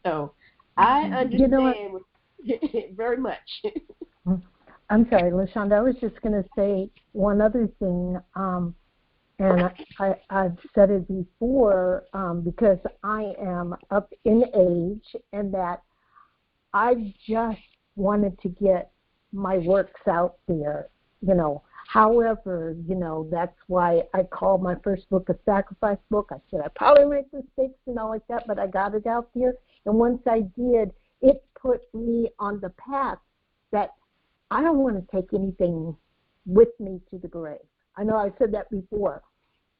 So I understand very much. I'm sorry, LaShaunda. I was just going to say one other thing, and I've said it before, because I am up in age, and that I just wanted to get my works out there, However, that's why I called my first book a sacrifice book. I said I probably make mistakes and all like that, but I got it out there. And once I did, it put me on the path that I don't want to take anything with me to the grave. I know I said that before,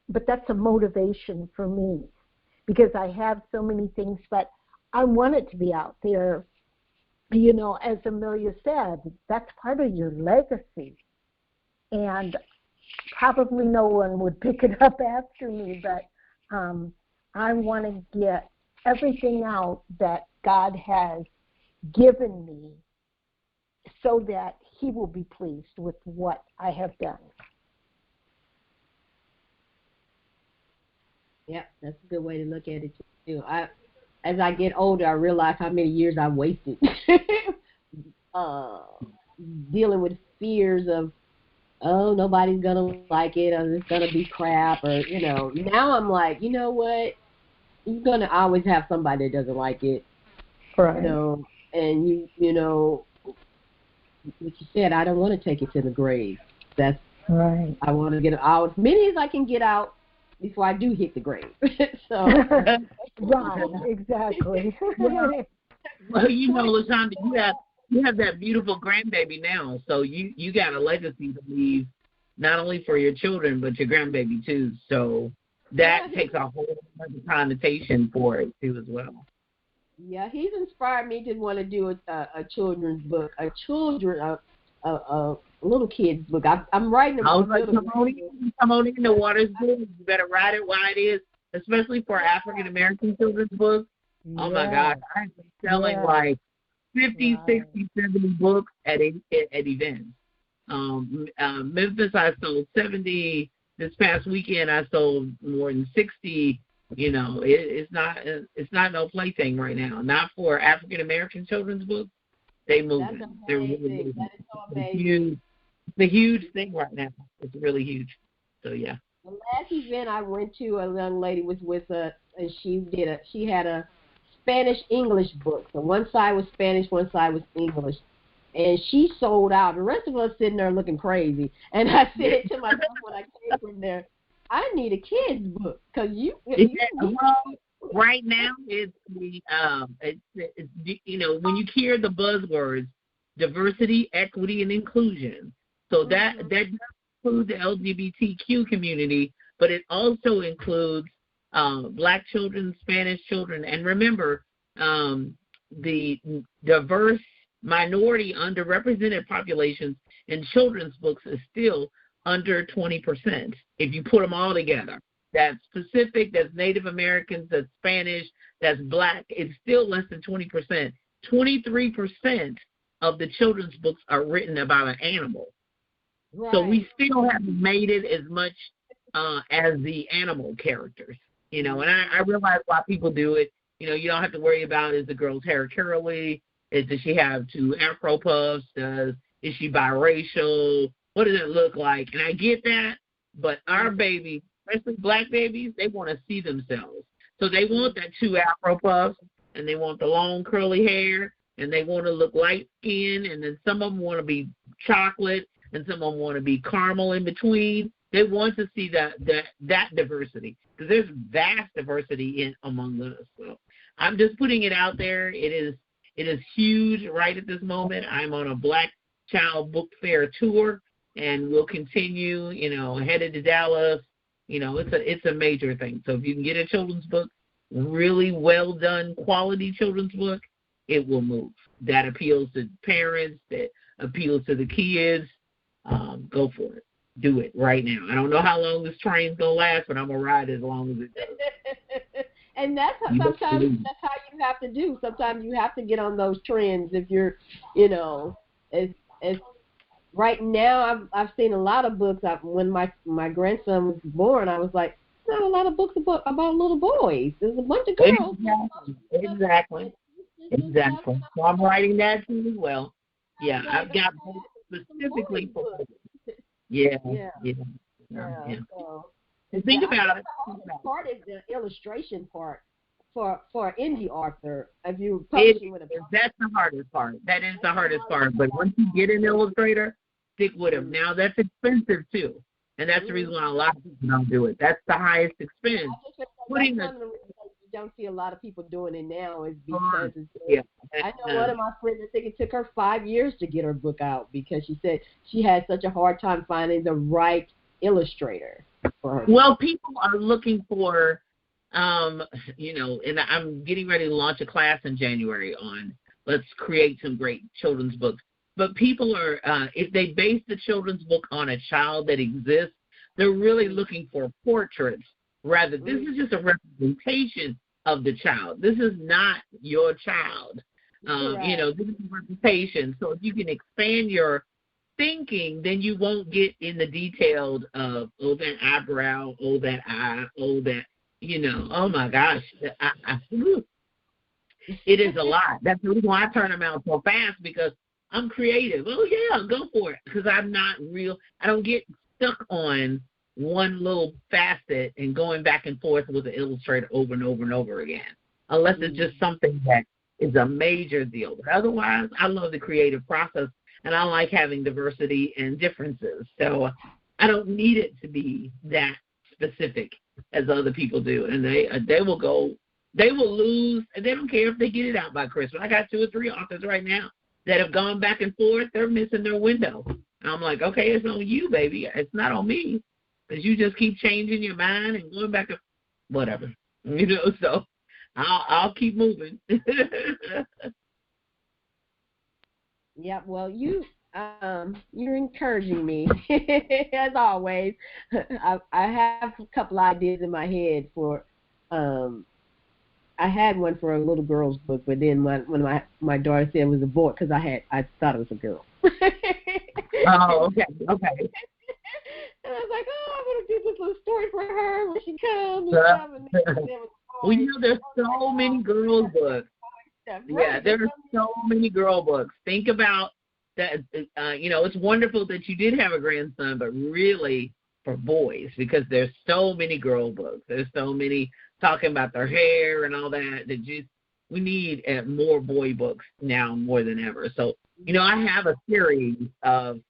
but that's a motivation for me, because I have so many things, but I want it to be out there. As Amelia said, that's part of your legacy. And probably no one would pick it up after me, but I want to get everything out that God has given me so that He will be pleased with what I have done. Yeah, that's a good way to look at it too. As I get older, I realize how many years I wasted dealing with fears of, oh, nobody's going to like it, or it's going to be crap, or, Now I'm like, you know what? You're going to always have somebody that doesn't like it. Right. And, what you said, I don't want to take it to the grave. That's right. I want to get out as many as I can get out before I do hit the grave. So. Right, exactly. Well, LaShaunda, you have that beautiful grandbaby now, so you got a legacy to leave, not only for your children but your grandbaby too. So that takes a whole other connotation for it too as well. Yeah, he's inspired me to want to do a children's book, a little kid's book. I'm writing a book. Come on in, the water's good. You better write it while it is, especially for African American children's books. Yeah. Oh my God, I've been selling like 50, 60, 70 books at events. Memphis, I sold 70. This past weekend, I sold more than 60. It's not no plaything right now. Not for African American children's books. They move. They're really moving. That is so amazing. It's a huge thing right now. It's really huge. So yeah. The last event I went to, a young lady was with us, and she had a Spanish-English book. So one side was Spanish, one side was English. And she sold out. The rest of us sitting there looking crazy. And I said to myself when I came from there, I need a kid's book. Because Right now, it's the you know, when you hear the buzzwords diversity, equity, and inclusion. So that does include the LGBTQ community, but it also includes Black children, Spanish children, and remember, the diverse minority underrepresented populations in children's books is still under 20% if you put them all together. That's Pacific, that's Native Americans, that's Spanish, that's Black. It's still less than 20%. 23% of the children's books are written about an animal. Right. So we still haven't made it as much as the animal characters, you know, and I realize why people do it. You know, you don't have to worry about, is the girl's hair curly? Does she have two Afro puffs? Is she biracial? What does it look like? And I get that, but our babies, especially Black babies, they want to see themselves. So they want that two Afro puffs, and they want the long curly hair, and they want to look light-skinned, and then some of them want to be chocolate, and some of them want to be caramel in between. They want to see that diversity, because there's vast diversity among us. So I'm just putting it out there. It is huge right at this moment. I'm on a Black Child Book Fair tour, and we'll continue, you know, headed to Dallas. You know, it's a major thing. So if you can get a children's book, really well done, quality children's book, it will move. That appeals to parents, that appeals to the kids. Go for it. Do it right now. I don't know how long this train's going to last, but I'm going to ride as long as it does. And sometimes that's how you have to do. Sometimes you have to get on those trends if you're, you know, as right now I've seen a lot of books. When my grandson was born, I was like, not a lot of books about little boys. There's a bunch of girls. Exactly. So I'm writing that too as well. Yeah, I've got books specifically for boys. Yeah. So, think about it. The hardest part is the illustration part for indie author. If you publishing with a that's the hardest part. That is the hardest part. But once you get an illustrator, stick with him. Now that's expensive too, and that's the reason why a lot of people don't do it. That's the highest expense. You don't see a lot of people doing it now is because I know one of my friends, I think it took her 5 years to get her book out because she said she had such a hard time finding the right illustrator for her. Well, people are looking for, you know, and I'm getting ready to launch a class in January on let's create some great children's books. But people are, if they base the children's book on a child that exists, they're really looking for portraits. Rather, this is just a representation of the child. This is not your child. You know, this is a representation. So if you can expand your thinking, then you won't get in the detailed of, oh, that eyebrow, oh, that eye, oh, that, you know, oh, my gosh. It is a lot. That's the reason why I turn them out so fast, because I'm creative. Oh, yeah, go for it, because I'm not real. I don't get stuck on one little facet and going back and forth with the illustrator over and over and over again, unless it's just something that is a major deal. But otherwise, I love the creative process, and I like having diversity and differences. So I don't need it to be that specific as other people do. And they will lose, and they don't care if they get it out by Christmas. I got 2 or 3 authors right now that have gone back and forth. They're missing their window. And I'm like, okay, it's on you, baby. It's not on me. Because you just keep changing your mind and going back and whatever, you know. So I'll keep moving. Yeah, well, you're encouraging me as always. I have a couple ideas in my head for. I had one for a little girl's book, but then when my daughter said it was a boy, because I thought it was a girl. Oh, okay. And I was like, I'm going to do this little story for her when she comes. Well, you know, there's so many girl books. Yeah, there are so many girl books. Think about that. You know, it's wonderful that you did have a grandson, but really for boys, because there's so many girl books. There's so many talking about their hair and all that. We need more boy books now more than ever. So, you know, I have a series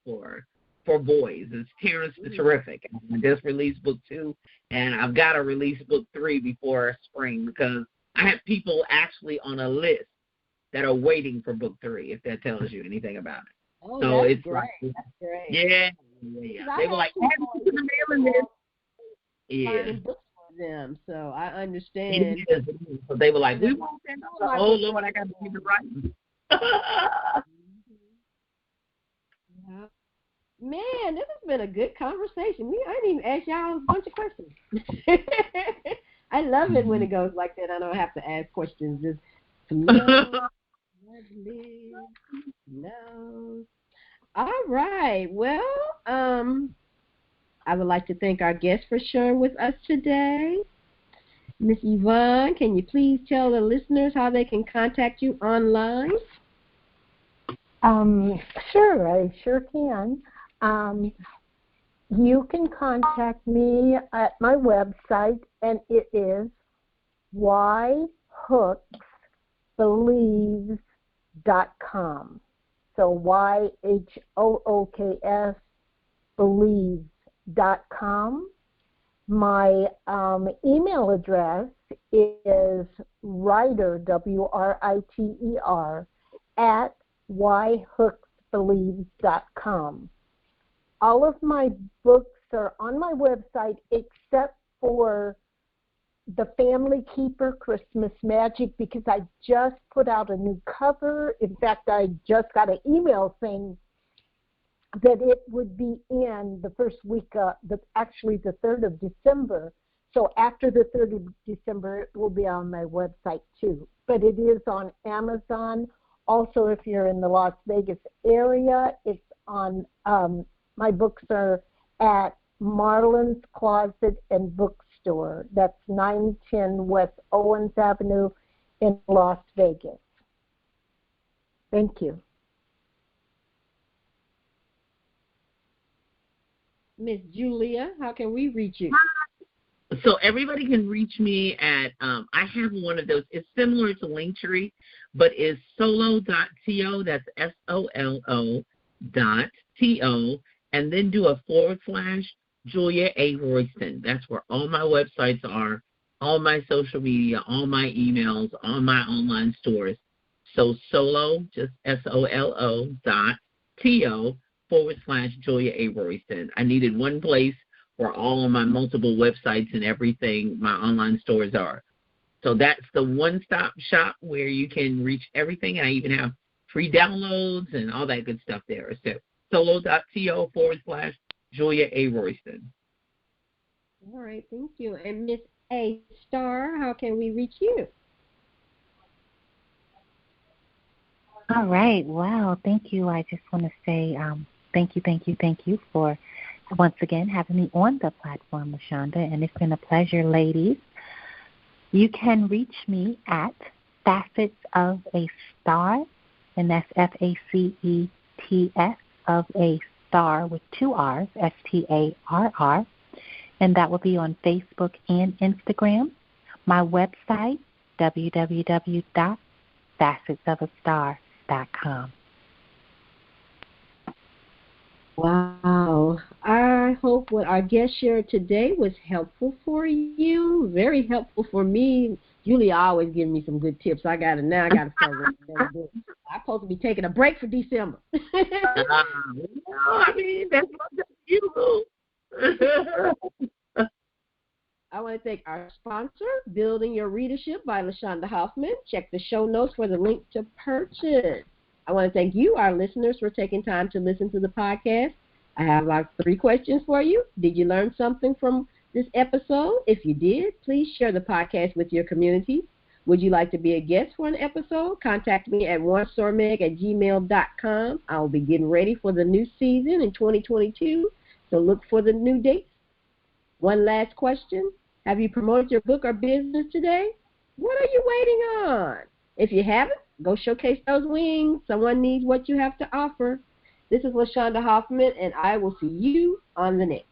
for for boys. It's Terrence the Terrific. I just released book 2, and I've got to release book 3 before spring because I have people actually on a list that are waiting for book 3, if that tells you anything about it. Oh, So that's it's great. like, That's great. yeah. They were like, have you seen the mailing list? Yeah. Buying books for them, so I understand. So they were like, we want that. Oh, Lord, I got to keep it right. Yeah. Man, this has been a good conversation. I didn't even ask y'all a bunch of questions. I love it when it goes like that. I don't have to ask questions. Just flow, flow. All right. Well, I would like to thank our guests for sharing with us today. Miss Yvonne, can you please tell the listeners how they can contact you online? Sure, I sure can. You can contact me at my website, and it is yhooksbelieves.com. So YHOOKS believes.com. My email address is writer, WRITER, at yhooksbelieves.com. All of my books are on my website except for The Family Keeper, Christmas Magic, because I just put out a new cover. In fact, I just got an email saying that it would be in the first week, actually the 3rd of December. So after the 3rd of December, it will be on my website too. But it is on Amazon. Also, if you're in the Las Vegas area, it's on, my books are at Marlin's Closet and Bookstore. That's 910 West Owens Avenue in Las Vegas. Thank you. Miss Julia, how can we reach you? So everybody can reach me at, I have one of those. It's similar to Linktree, but it's solo.to, that's SOLO.to, and then do a / Julia A. Royston. That's where all my websites are, all my social media, all my emails, all my online stores. So solo, just SOLO.to / Julia A. Royston. I needed one place where all of my multiple websites and everything, my online stores are. So that's the one-stop shop where you can reach everything. I even have free downloads and all that good stuff there. So solo.to / Julia A. Royston. All right, thank you. And Miss A. Starr, how can we reach you? All right. Wow. Thank you. I just want to say thank you for once again having me on the platform, LaShaunda, and it's been a pleasure, ladies. You can reach me at Facets of a Starr, and that's FACETS of a Starr with 2 R's, STARR, and that will be on Facebook and Instagram. My website, www.facetsofastarr.com. Wow. I hope what our guest shared today was helpful for you, very helpful for me. Julia always giving me some good tips. I got to start working. I'm supposed to be taking a break for December. I mean, that's what you. I want to thank our sponsor, Building Your Readership by LaShaunda Hoffman. Check the show notes for the link to purchase. I want to thank you, our listeners, for taking time to listen to the podcast. I have about 3 questions for you. Did you learn something from this episode? If you did, please share the podcast with your community. Would you like to be a guest for an episode? Contact me at warrensormeg@gmail.com. I will be getting ready for the new season in 2022, so look for the new dates. One last question. Have you promoted your book or business today? What are you waiting on? If you haven't, go showcase those wings. Someone needs what you have to offer. This is LaShaunda Hoffman, and I will see you on the next.